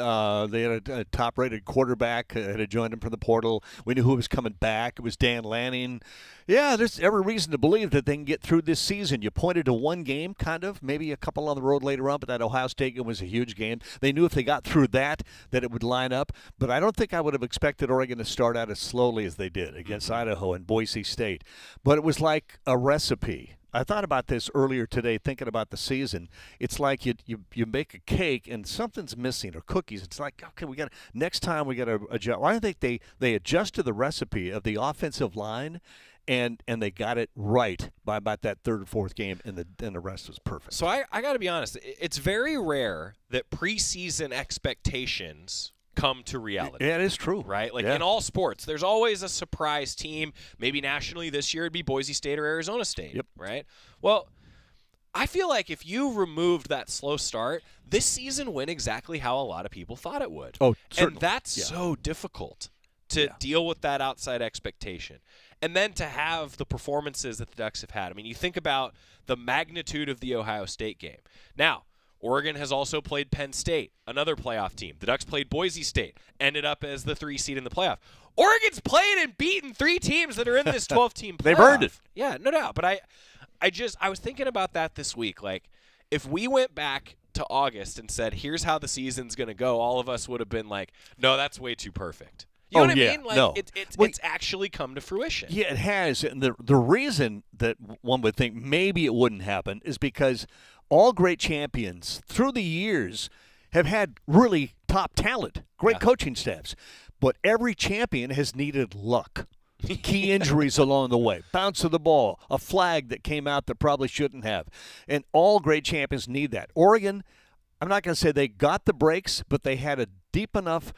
Speaker 26: had a top-rated quarterback that had joined them from the portal. We knew who was coming back. It was Dan Lanning. Yeah, there's every reason to believe that they can get through this season. You pointed to one game, kind of, maybe a couple on the road later on, but that Ohio State game was a huge game. They knew if they got through that it would line up. But I don't think I would have expected Oregon to start out as slowly as they did against Idaho and Boise State. But it was like a recipe. I thought about this earlier today, thinking about the season. It's like you make a cake and something's missing, or cookies. It's like, okay, next time we got to adjust. Well, I think they adjusted the recipe of the offensive line, and they got it right by about that third or fourth game, and the rest was perfect.
Speaker 7: So I got to be honest. It's very rare that preseason expectations come to reality.
Speaker 26: Yeah, it is true.
Speaker 7: Right? Like
Speaker 26: yeah.
Speaker 7: in all sports, there's always a surprise team. Maybe nationally this year it'd be Boise State or Arizona State.
Speaker 26: Yep.
Speaker 7: Right? Well, I feel like if you removed that slow start, this season went exactly how a lot of people thought it would.
Speaker 26: Oh, certainly.
Speaker 7: And that's so difficult to deal with that outside expectation. And then to have the performances that the Ducks have had. I mean, you think about the magnitude of the Ohio State game. Now, Oregon has also played Penn State, another playoff team. The Ducks played Boise State, ended up as the 3 seed in the playoff. Oregon's played and beaten 3 teams that are in this 12-team playoff.
Speaker 26: They've earned it.
Speaker 7: Yeah, no doubt. But I was thinking about that this week. Like, if we went back to August and said, here's how the season's going to go, all of us would have been like, no, that's way too perfect. You know what I mean? Like,
Speaker 26: no.
Speaker 7: It's actually come to fruition.
Speaker 26: Yeah, it has. And the reason that one would think maybe it wouldn't happen is because all great champions through the years have had really top talent, great coaching staffs. But every champion has needed luck. Key injuries along the way, bounce of the ball, a flag that came out that probably shouldn't have. And all great champions need that. Oregon, I'm not going to say they got the breaks, but they had a deep enough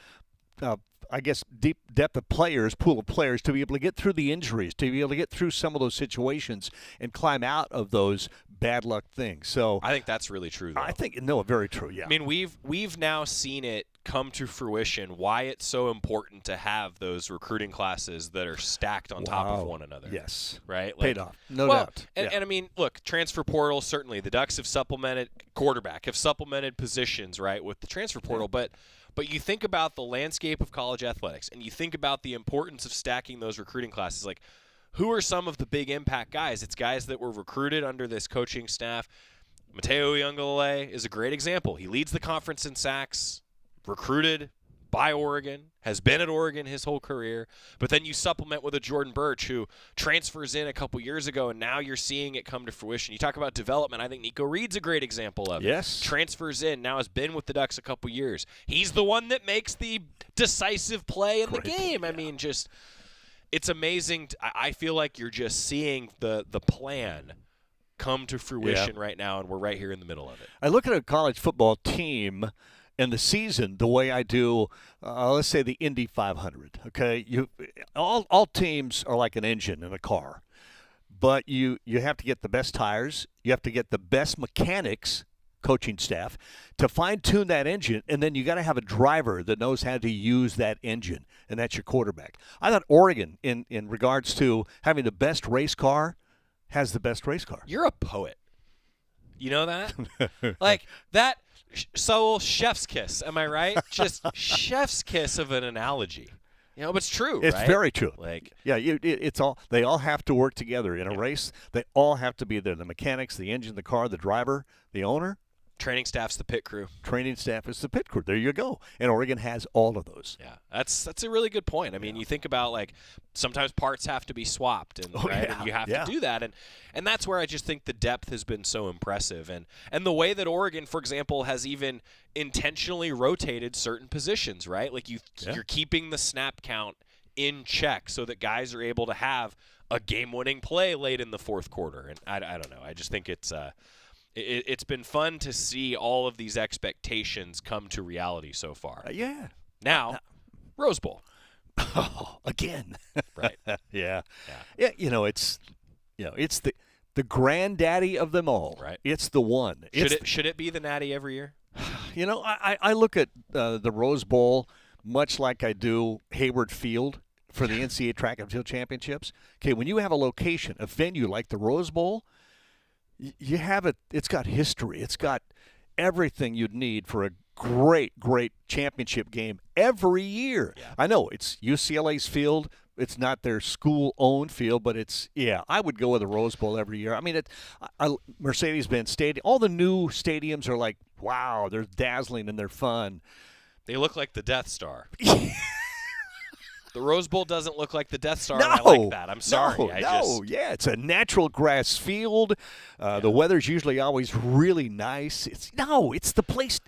Speaker 26: deep depth of players, pool of players, to be able to get through the injuries, to be able to get through some of those situations and climb out of those bad luck things. So
Speaker 7: I think that's really true, though.
Speaker 26: I think, very true, yeah.
Speaker 7: I mean, we've now seen it come to fruition, why it's so important to have those recruiting classes that are stacked on top of one another.
Speaker 26: Yes.
Speaker 7: Right?
Speaker 26: Paid off. No doubt.
Speaker 7: And I mean, look, transfer portal, certainly. The Ducks have supplemented quarterback, have supplemented positions, right, with the transfer portal. But you think about the landscape of college athletics, and you think about the importance of stacking those recruiting classes. Like, who are some of the big impact guys? It's guys that were recruited under this coaching staff. Mateo Uiagalelei is a great example. He leads the conference in sacks, recruited by Oregon, has been at Oregon his whole career, but then you supplement with a Jordan Birch who transfers in a couple years ago, and now you're seeing it come to fruition. You talk about development. I think Nico Reed's a great example of it.
Speaker 26: Yes.
Speaker 7: Transfers in, now has been with the Ducks a couple years. He's the one that makes the decisive play in the game. I mean, just it's amazing. I feel like you're just seeing the plan come to fruition right now, and we're right here in the middle of it.
Speaker 26: I look at a college football team and the season the way I do, let's say the Indy 500. Okay, all teams are like an engine in a car, but you have to get the best tires, you have to get the best mechanics, coaching staff, to fine-tune that engine, and then you got to have a driver that knows how to use that engine, and that's your quarterback. I thought Oregon, in regards to having the best race car, has the best race car.
Speaker 7: You're a poet. You know that? Like that. So chef's kiss, am I right? Just chef's kiss of an analogy. You know, but it's true.
Speaker 26: It's
Speaker 7: right?
Speaker 26: very true.
Speaker 7: Like,
Speaker 26: yeah, it's all. They all have to work together in a race. They all have to be there. The mechanics, the engine, the car, the driver, the owner.
Speaker 7: Training staff's the pit crew.
Speaker 26: Training staff is the pit crew. There you go. And Oregon has all of those.
Speaker 7: Yeah, that's a really good point. I mean, you think about like sometimes parts have to be swapped, and, and you have to do that, and that's where I just think the depth has been so impressive, and the way that Oregon, for example, has even intentionally rotated certain positions, right? Like you're keeping the snap count in check so that guys are able to have a game-winning play late in the fourth quarter, and I don't know. I just think it's been fun to see all of these expectations come to reality so far. Now, Rose Bowl.
Speaker 26: Oh, again.
Speaker 7: Right.
Speaker 26: Yeah. It's the granddaddy of them all.
Speaker 7: Right.
Speaker 26: It's the one.
Speaker 7: Should it be the Natty every year?
Speaker 26: I look at the Rose Bowl much like I do Hayward Field for the NCAA Track and Field Championships. Okay, when you have a location, a venue like the Rose Bowl, you have it. It's got history. It's got everything you'd need for a great championship game every year. Yeah. I know it's UCLA's field. It's not their school-owned field, but I would go with the Rose Bowl every year. I mean, Mercedes-Benz Stadium, all the new stadiums are like, wow, they're dazzling and they're fun.
Speaker 7: They look like the Death Star. The Rose Bowl doesn't look like the Death Star, and I like that. I'm sorry.
Speaker 26: It's a natural grass field. The weather's usually always really nice. It's the place.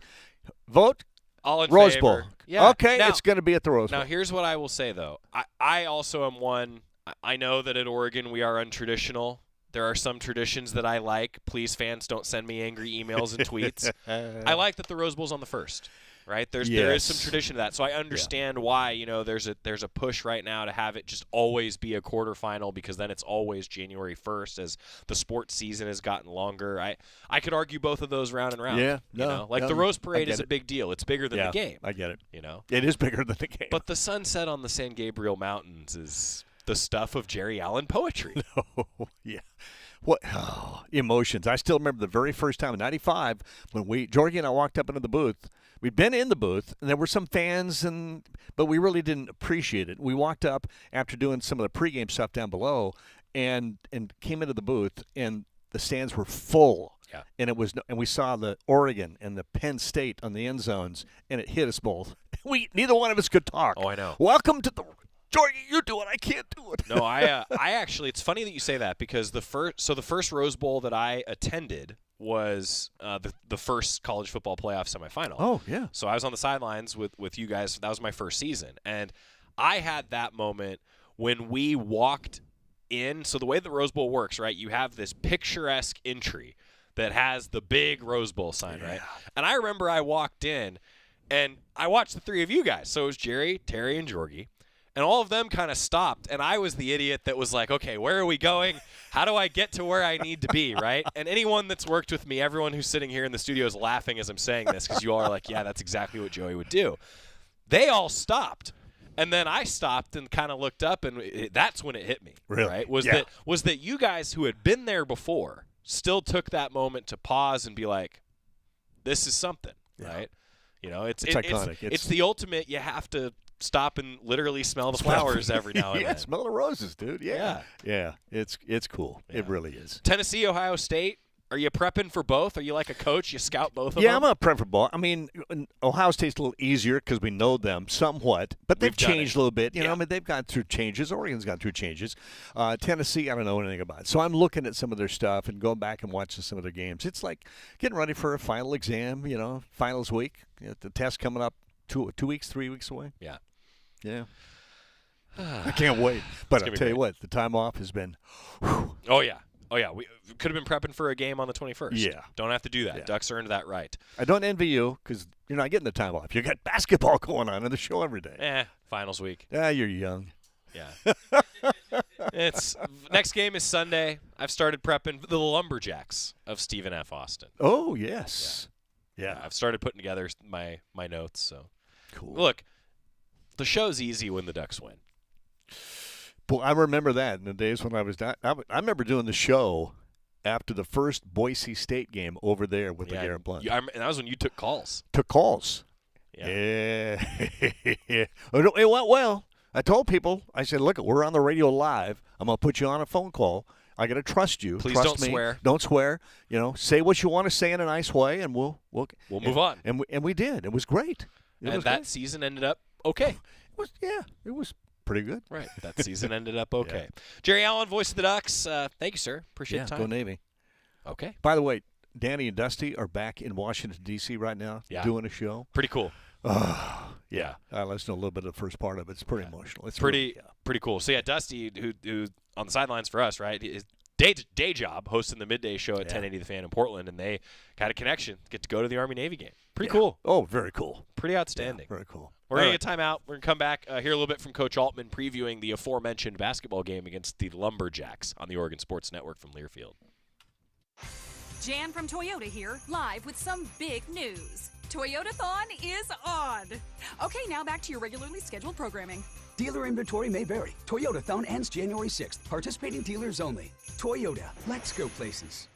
Speaker 26: Vote.
Speaker 7: All in
Speaker 26: Rose
Speaker 7: favor.
Speaker 26: Bowl.
Speaker 7: Yeah.
Speaker 26: Okay,
Speaker 7: now,
Speaker 26: it's going to be at the Rose Bowl.
Speaker 7: Now, here's what I will say, though. I also am one. I know that at Oregon we are untraditional. There are some traditions that I like. Please, fans, don't send me angry emails and tweets. I like that the Rose Bowl's on the first. Right? There is some tradition to that. So I understand why, there's a push right now to have it just always be a quarterfinal, because then it's always January 1st as the sports season has gotten longer. I could argue both of those round and round.
Speaker 26: Yeah.
Speaker 7: The Rose Parade is a big deal. It's bigger than the game.
Speaker 26: I get it.
Speaker 7: It
Speaker 26: is bigger than the game.
Speaker 7: But the sunset on the San Gabriel Mountains is the stuff of Jerry Allen poetry.
Speaker 26: Yeah. What emotions. I still remember the very first time in 95 when Georgie and I walked up into the booth. We'd been in the booth, and there were some fans, but we really didn't appreciate it. We walked up after doing some of the pregame stuff down below and came into the booth, and the stands were full.
Speaker 7: Yeah.
Speaker 26: And we saw the Oregon and the Penn State on the end zones, and it hit us both. Neither one of us could talk.
Speaker 7: Oh, I know.
Speaker 26: Welcome to the Georgie, you do it. I can't do it.
Speaker 7: No, I actually, it's funny that you say that, because the first Rose Bowl that I attended was the first college football playoff semifinal.
Speaker 26: Oh, yeah.
Speaker 7: So I was on the sidelines with you guys. That was my first season. And I had that moment when we walked in. So the way the Rose Bowl works, right, you have this picturesque entry that has the big Rose Bowl sign, right? And I remember I walked in, and I watched the three of you guys. So it was Jerry, Terry, and Georgie. And all of them kind of stopped, and I was the idiot that was like, okay, where are we going? How do I get to where I need to be, right? And anyone that's worked with me, everyone who's sitting here in the studio is laughing as I'm saying this, because you all are like, yeah, that's exactly what Joey would do. They all stopped. And then I stopped and kind of looked up, and that's when it hit me,
Speaker 26: really?
Speaker 7: Right? Was that you guys who had been there before still took that moment to pause and be like, this is something, right? It's iconic. It's the ultimate. You have to stop and literally smell the flowers every now and then.
Speaker 26: Smell the roses, dude. Yeah. It's cool.
Speaker 7: Yeah.
Speaker 26: It really is.
Speaker 7: Tennessee, Ohio State, Are you prepping for both? Are you like a coach? You scout both of them?
Speaker 26: Yeah, I'm a prep for both. I mean, Ohio State's a little easier because we know them somewhat, but they've changed a little bit. You know, I mean, they've gone through changes. Oregon's gone through changes. Tennessee, I don't know anything about. So I'm looking at some of their stuff and going back and watching some of their games. It's like getting ready for a final exam, you know, finals week. You know, the test coming up 3 weeks away.
Speaker 7: Yeah.
Speaker 26: Yeah. I can't wait. But I'll tell you what, the time off has been whew.
Speaker 7: Oh, yeah. Oh, yeah. We could have been prepping for a game on the 21st.
Speaker 26: Yeah.
Speaker 7: Don't have to do that.
Speaker 26: Yeah.
Speaker 7: Ducks earned that right.
Speaker 26: I don't envy you because you're not getting the time off. You got basketball going on in the show every day.
Speaker 7: Finals week.
Speaker 26: Yeah, you're young.
Speaker 7: Yeah. Next game is Sunday. I've started prepping the Lumberjacks of Stephen F. Austin.
Speaker 26: Oh, yes. Yeah.
Speaker 7: I've started putting together my notes. So
Speaker 26: cool.
Speaker 7: Look, the show's easy when the Ducks win.
Speaker 26: Well, I remember that in the days when I was down. I remember doing the show after the first Boise State game over there with the Garrett Blunt.
Speaker 7: And that was when you took calls.
Speaker 26: Took calls. Yeah. It went well. I told people, I said, look, we're on the radio live. I'm going to put you on a phone call. I got to trust you.
Speaker 7: Please
Speaker 26: trust
Speaker 7: don't
Speaker 26: me.
Speaker 7: swear.
Speaker 26: Don't swear. You know, say what you want to say in a nice way, and we'll
Speaker 7: move on.
Speaker 26: And we did. It was great.
Speaker 7: That season ended up okay.
Speaker 26: It was pretty good.
Speaker 7: Right. That season ended up okay. Yeah. Jerry Allen, voice of the Ducks. Thank you, sir. Appreciate the time.
Speaker 26: Go Navy.
Speaker 7: Okay.
Speaker 26: By the way, Danny and Dusty are back in Washington, D.C. right now doing a show.
Speaker 7: Pretty cool.
Speaker 26: Yeah. Let's know a little bit of the first part of it. It's pretty emotional. It's
Speaker 7: pretty cool. So, Dusty, who on the sidelines for us, right, his day job hosting the midday show at 1080 The Fan in Portland, and they got a connection, get to go to the Army-Navy game. Pretty cool.
Speaker 26: Oh, very cool.
Speaker 7: Pretty outstanding.
Speaker 26: Very cool.
Speaker 7: We're going to get time out. We're going to come back, hear a little bit from Coach Altman previewing the aforementioned basketball game against the Lumberjacks on the Oregon Sports Network from Learfield.
Speaker 3: Jan from Toyota here, live with some big news. Toyotathon is on. Okay, now back to your regularly scheduled programming.
Speaker 8: Dealer inventory may vary. Toyotathon ends January 6th. Participating dealers only. Toyota, let's go places.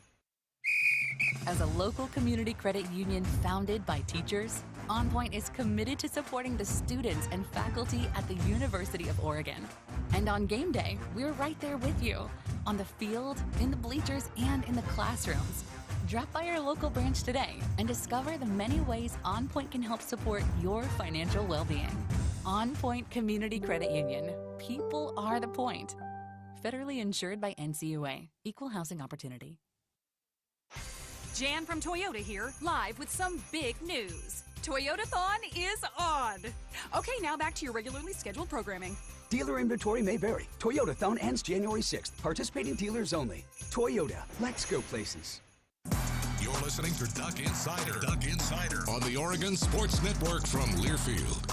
Speaker 18: As a local community credit union founded by teachers, OnPoint is committed to supporting the students and faculty at the University of Oregon. And on game day, we're right there with you, on the field, in the bleachers, and in the classrooms. Drop by our local branch today and discover the many ways OnPoint can help support your financial well-being. OnPoint Community Credit Union. People are the point. Federally insured by NCUA. Equal housing opportunity.
Speaker 3: Jan from Toyota here, live with some big news. Toyotathon is on. Okay, now back to your regularly scheduled programming.
Speaker 8: Dealer inventory may vary. Toyotathon ends January 6th. Participating dealers only. Toyota, let's go places.
Speaker 1: You're listening to Duck Insider. Duck Insider on the Oregon Sports Network from Learfield.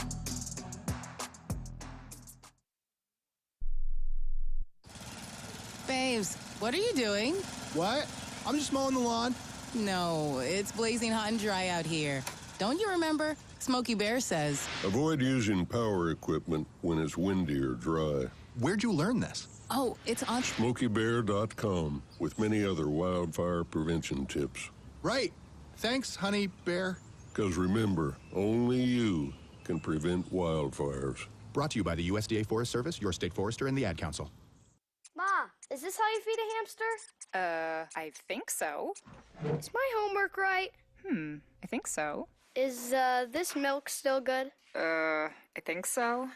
Speaker 10: Babes, what are you doing?
Speaker 14: What? I'm just mowing the lawn.
Speaker 10: No, it's blazing hot and dry out here. Don't you remember? Smokey Bear says.
Speaker 15: Avoid using power equipment when it's windy or dry.
Speaker 14: Where'd you learn this?
Speaker 10: Oh, it's on
Speaker 15: SmokeyBear.com with many other wildfire prevention tips.
Speaker 14: Right. Thanks, Honey Bear.
Speaker 15: Because remember, only you can prevent wildfires.
Speaker 14: Brought to you by the USDA Forest Service, your state forester, and the Ad Council.
Speaker 16: Ma, is this how you feed a hamster?
Speaker 27: I think so.
Speaker 16: Is my homework right?
Speaker 27: I think so.
Speaker 16: Is, this milk still good?
Speaker 27: I think so.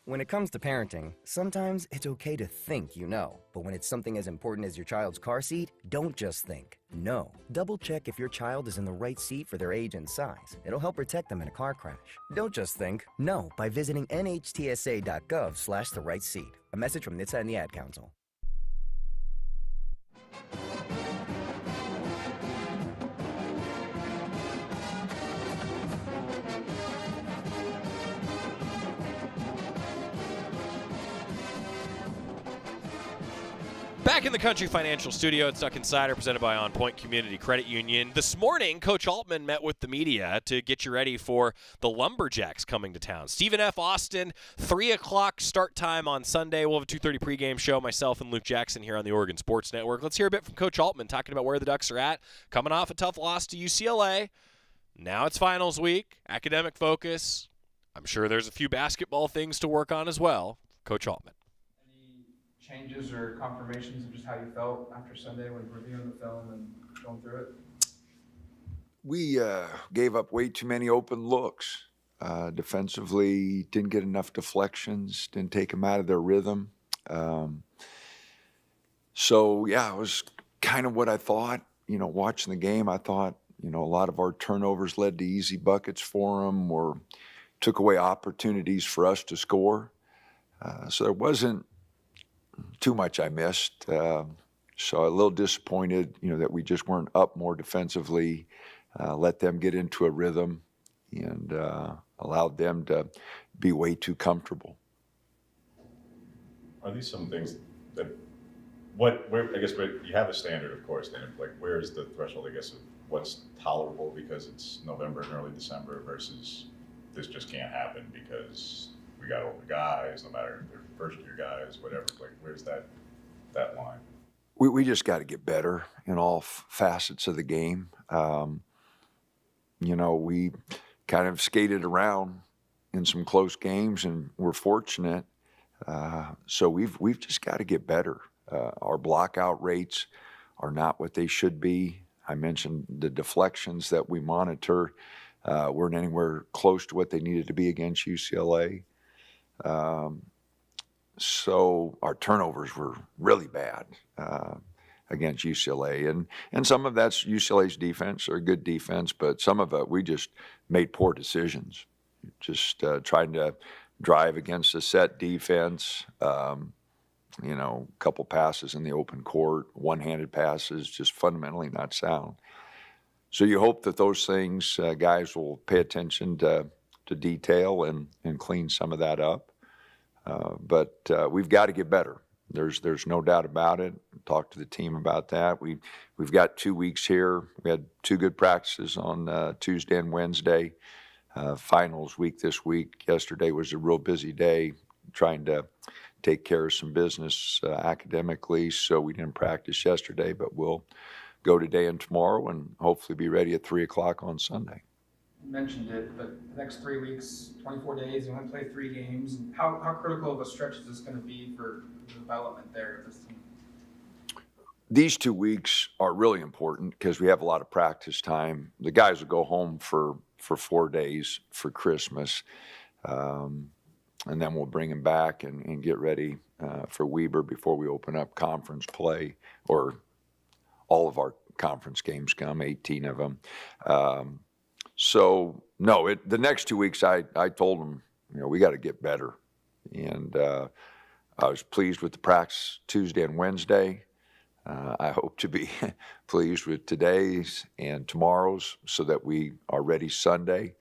Speaker 28: When it comes to parenting, sometimes it's okay to think you know, but when it's something as important as your child's car seat, don't just think. Know. Double check if your child is in the right seat for their age and size. It'll help protect them in a car crash. Don't just think. Know by visiting nhtsa.gov/the right seat. A message from NHTSA and the Ad Council.
Speaker 7: Back in the Country Financial Studio, it's Duck Insider presented by OnPoint Community Credit Union. This morning, Coach Altman met with the media to get you ready for the Lumberjacks coming to town. Stephen F. Austin, 3 o'clock start time on Sunday. We'll have a 2:30 pregame show, myself and Luke Jackson here on the Oregon Sports Network. Let's hear a bit from Coach Altman talking about where the Ducks are at, coming off a tough loss to UCLA. Now it's finals week, academic focus. I'm sure there's a few basketball things to work on as well. Coach Altman.
Speaker 29: Changes or confirmations of just how you felt after Sunday when reviewing the film and
Speaker 9: going through it?
Speaker 11: We gave up way too many open looks. Defensively, didn't get enough deflections, didn't take them out of their rhythm. So, yeah, it was kind of what I thought. You know, watching the game, I thought, you know, a lot of our turnovers led to easy buckets for them or took away opportunities for us to score. So there wasn't too much I missed. So a little disappointed, you know, that we just weren't up more defensively, let them get into a rhythm, and allowed them to be way too comfortable.
Speaker 12: Are these some things that, I guess you have a standard, of course, then, like, where is the threshold, I guess, of what's tolerable because it's November and early December versus this just can't happen because we got older guys, no matter if they're first-year guys, whatever, like, where's that line?
Speaker 11: We just got to get better in all facets of the game. You know, we kind of skated around in some close games, and we're fortunate. So we've just got to get better. Our blockout rates are not what they should be. I mentioned the deflections that we monitor weren't anywhere close to what they needed to be against UCLA. So our turnovers were really bad against UCLA. And some of that's UCLA's defense, or good defense, but some of it we just made poor decisions. Just trying to drive against a set defense, you know, a couple passes in the open court, one-handed passes, just fundamentally not sound. So you hope that those things, guys will pay attention to detail and clean some of that up. But we've got to get better. There's no doubt about it. Talk to the team about that. We've got 2 weeks here. We had 2 good practices on Tuesday and Wednesday. Finals week this week. Yesterday was a real busy day trying to take care of some business academically, so we didn't practice yesterday, but we'll go today and tomorrow and hopefully be ready at 3 o'clock on Sunday.
Speaker 9: You mentioned it, but the next 3 weeks, 24 days, you only play 3 games. How critical of a stretch is this going to be for the development there of this team?
Speaker 11: These 2 weeks are really important because we have a lot of practice time. The guys will go home for 4 days for Christmas, and then we'll bring them back and get ready for Weber before we open up conference play, or all of our conference games come, 18 of them. So, no, the next 2 weeks I told them, you know, we got to get better. And I was pleased with the practice Tuesday and Wednesday. I hope to be pleased with today's and tomorrow's so that we are ready Sunday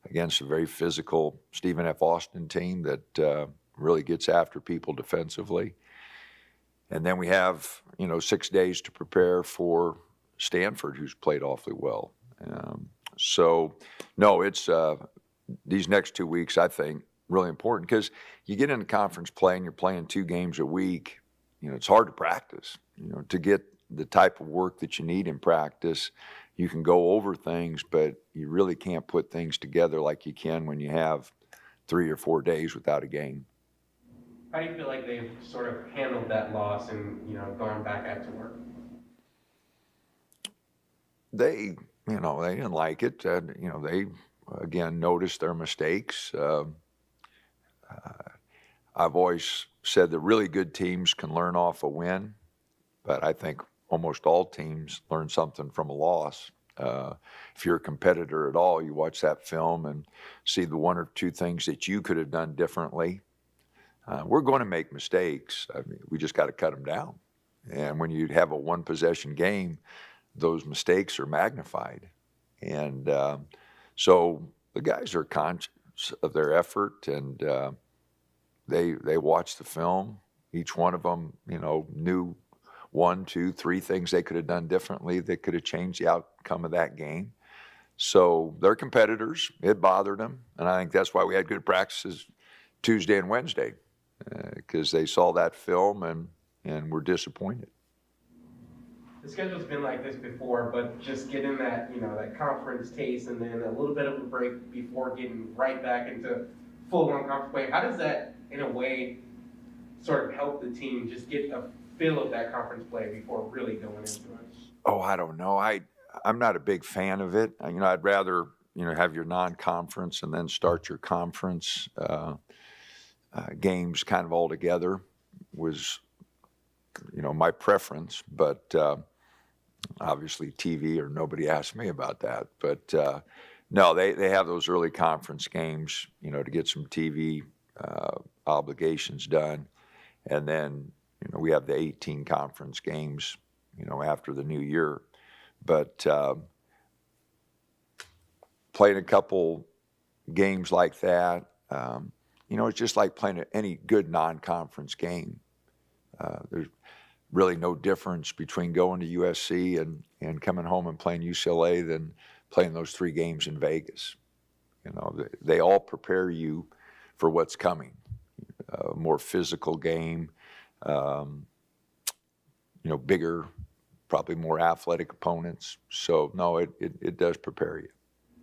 Speaker 11: against a very physical Stephen F. Austin team that really gets after people defensively. And then we have, you know, 6 days to prepare for Stanford, who's played awfully well. So, no, it's these next 2 weeks, I think, really important because you get into conference play and you're playing 2 games a week. You know, it's hard to practice. You know, to get the type of work that you need in practice, you can go over things, but you really can't put things together like you can when you have 3 or 4 days without a game.
Speaker 13: How do you feel like they've sort of handled that loss and, you know, gone back out to work?
Speaker 11: They, you know, they didn't like it. You know, they, again, noticed their mistakes. I've always said that really good teams can learn off a win, but I think almost all teams learn something from a loss. If you're a competitor at all, you watch that film and see the 1 or 2 things that you could have done differently. We're going to make mistakes. I mean, we just got to cut them down. And when you have a 1-possession game, those mistakes are magnified. And so the guys are conscious of their effort, and they watch the film. Each one of them, you know, knew 1, 2, 3 things they could have done differently that could have changed the outcome of that game. So they're competitors. It bothered them, and I think that's why we had good practices Tuesday and Wednesday, because they saw that film and were disappointed.
Speaker 13: The schedule's been like this before, but just getting that, you know, that conference taste and then a little bit of a break before getting right back into full-on conference play. How does that, in a way, sort of help the team just get a feel of that conference play before really going into it?
Speaker 11: Oh, I don't know. I'm not a big fan of it. I'd rather have your non-conference and then start your conference games kind of all together was my preference. But obviously TV or nobody asked me about that. But no, they have those early conference games, to get some TV obligations done, and then we have the 18 conference games, after the new year. But playing a couple games like that, it's just like playing any good non-conference game. There's really no difference between going to USC and coming home and playing UCLA than playing those 3 games in Vegas. They all prepare you for what's coming. A more physical game, bigger, probably more athletic opponents. So, no, it does prepare you.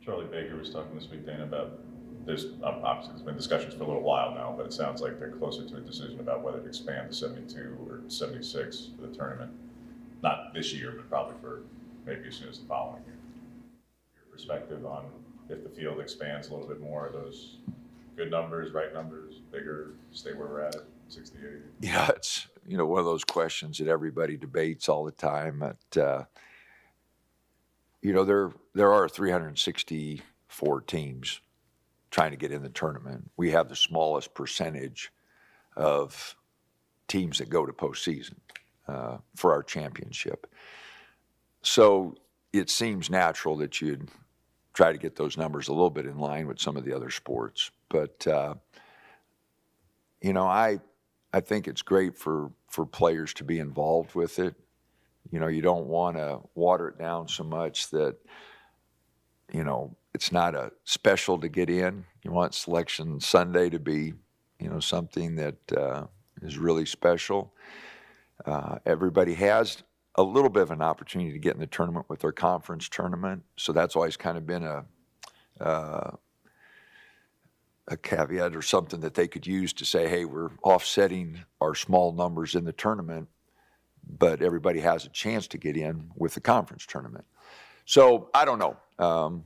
Speaker 12: Charlie Baker was talking this week, Dana, about there's obviously there's been discussions for a little while now, but it sounds like they're closer to a decision about whether to expand to 72 or 76 for the tournament. Not this year, but probably for maybe as soon as the following year. Your perspective on if the field expands a little bit more, are those good numbers, right numbers, bigger, stay where we're at 68?
Speaker 11: Yeah, it's one of those questions that everybody debates all the time. There are 364 teams trying to get in the tournament. We have the smallest percentage of teams that go to postseason for our championship. So it seems natural that you'd try to get those numbers a little bit in line with some of the other sports. But, I think it's great for players to be involved with it. You don't want to water it down so much that, it's not a special to get in. You want Selection Sunday to be, something that is really special. Everybody has a little bit of an opportunity to get in the tournament with their conference tournament. So that's always kind of been a caveat or something that they could use to say, hey, we're offsetting our small numbers in the tournament, but everybody has a chance to get in with the conference tournament. So I don't know.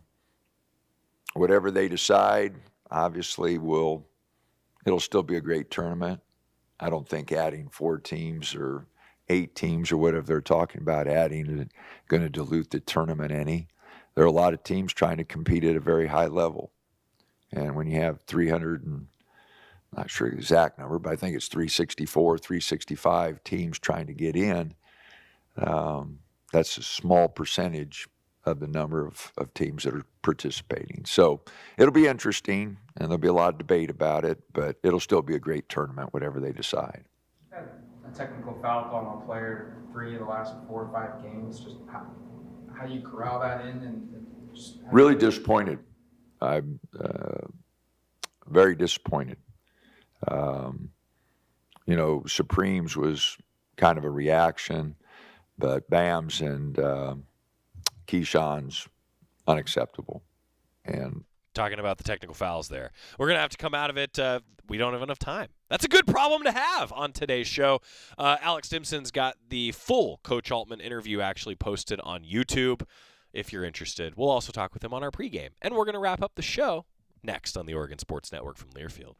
Speaker 11: Whatever they decide, obviously it'll still be a great tournament. I don't think adding 4 teams or 8 teams or whatever they're talking about adding is going to dilute the tournament any. There are a lot of teams trying to compete at a very high level. And when you have 300 and, not sure the exact number, but I think it's 364, 365 teams trying to get in, that's a small percentage of the number of teams that are participating. So it'll be interesting, and there'll be a lot of debate about it, but it'll still be a great tournament, whatever they decide.
Speaker 9: Had a technical foul call on a player 3 of the last 4 or 5 games. Just how do you corral that in? And just
Speaker 11: really disappointed. I'm very disappointed. Supremes was kind of a reaction, but Bam's and Keyshawn's unacceptable. And
Speaker 7: talking about the technical fouls there, we're going to have to come out of it. We don't have enough time. That's a good problem to have on today's show. Alex Stimson's got the full Coach Altman interview actually posted on YouTube if you're interested. We'll also talk with him on our pregame. And we're going to wrap up the show next on the Oregon Sports Network from Learfield.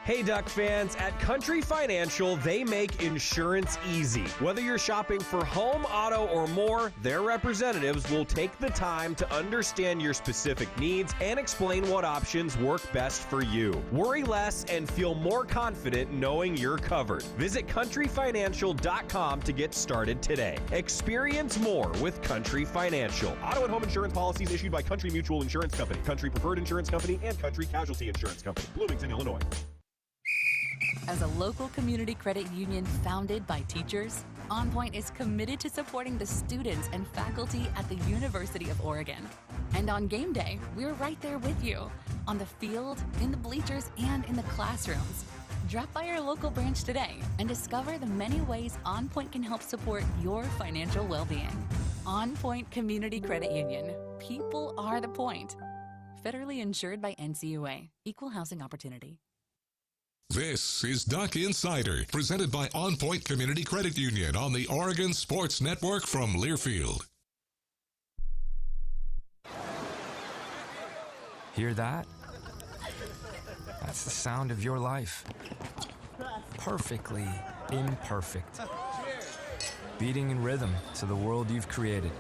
Speaker 2: Hey, Duck fans, at Country Financial, they make insurance easy. Whether you're shopping for home, auto, or more, their representatives will take the time to understand your specific needs and explain what options work best for you. Worry less and feel more confident knowing you're covered. Visit countryfinancial.com to get started today. Experience more with Country Financial. Auto and home insurance policies issued by Country Mutual Insurance Company, Country Preferred Insurance Company, and Country Casualty Insurance Company, Bloomington, Illinois.
Speaker 18: As a local community credit union founded by teachers, OnPoint is committed to supporting the students and faculty at the University of Oregon. And on game day, we're right there with you, on the field, in the bleachers, and in the classrooms. Drop by our local branch today and discover the many ways OnPoint can help support your financial well-being. OnPoint Community Credit Union. People are the point. Federally insured by NCUA. Equal housing opportunity.
Speaker 1: This is Duck Insider, presented by OnPoint Community Credit Union on the Oregon Sports Network from Learfield.
Speaker 4: Hear that? That's the sound of your life. Perfectly imperfect. Beating in rhythm to the world you've created.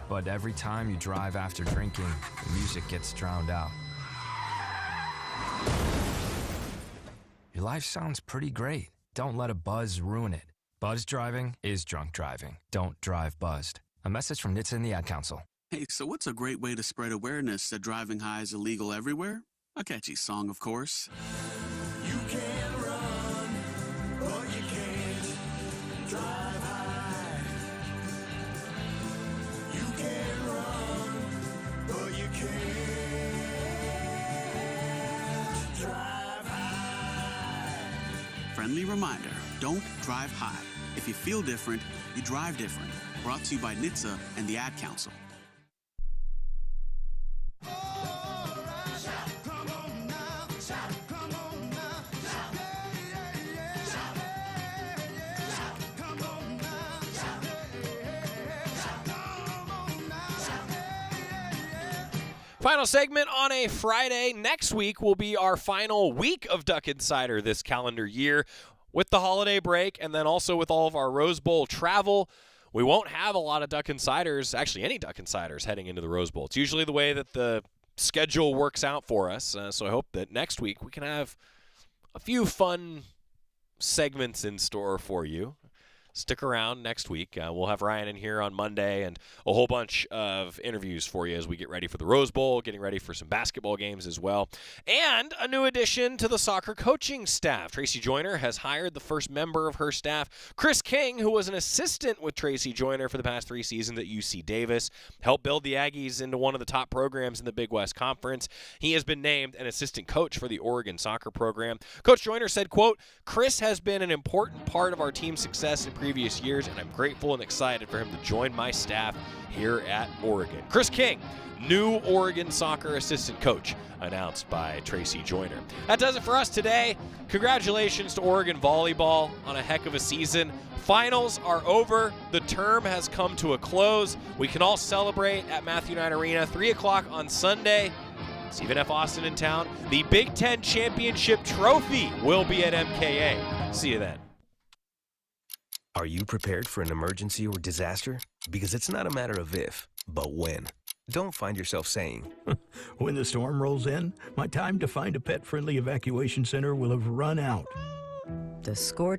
Speaker 4: But every time you drive after drinking, the music gets drowned out. Your life sounds pretty great. Don't let a buzz ruin it. Buzz driving is drunk driving. Don't drive buzzed. A message from NHTSA and the Ad Council.
Speaker 6: Hey, so what's a great way to spread awareness that driving high is illegal everywhere? A catchy song, of course.
Speaker 17: You can run, but you can't drive high. You can run, but you can't drive high.
Speaker 6: Friendly reminder, don't drive high. If you feel different, you drive different. Brought to you by NHTSA and the Ad Council.
Speaker 7: Final segment on a Friday. Next week will be our final week of Duck Insider this calendar year. With the holiday break and then also with all of our Rose Bowl travel, we won't have a lot of Duck Insiders, actually any Duck Insiders, heading into the Rose Bowl. It's usually the way that the schedule works out for us, so I hope that next week we can have a few fun segments in store for you. Stick around next week. We'll have Ryan in here on Monday and a whole bunch of interviews for you as we get ready for the Rose Bowl, getting ready for some basketball games as well. And a new addition to the soccer coaching staff. Tracy Joyner has hired the first member of her staff, Chris King, who was an assistant with Tracy Joyner for the past 3 seasons at UC Davis, helped build the Aggies into one of the top programs in the Big West Conference. He has been named an assistant coach for the Oregon soccer program. Coach Joyner said, quote, "Chris has been an important part of our team's success in previous years, and I'm grateful and excited for him to join my staff here at Oregon." Chris King, new Oregon soccer assistant coach, announced by Tracy Joyner. That does it for us today. Congratulations to Oregon volleyball on a heck of a season. Finals are over. The term has come to a close. We can all celebrate at Matthew Knight Arena, 3 o'clock on Sunday. Stephen F. Austin in town. The Big Ten Championship Trophy will be at MKA. See you then.
Speaker 19: Are you prepared for an emergency or disaster? Because it's not a matter of if, but when. Don't find yourself saying,
Speaker 20: when the storm rolls in, my time to find a pet-friendly evacuation center will have run out.
Speaker 21: The scorch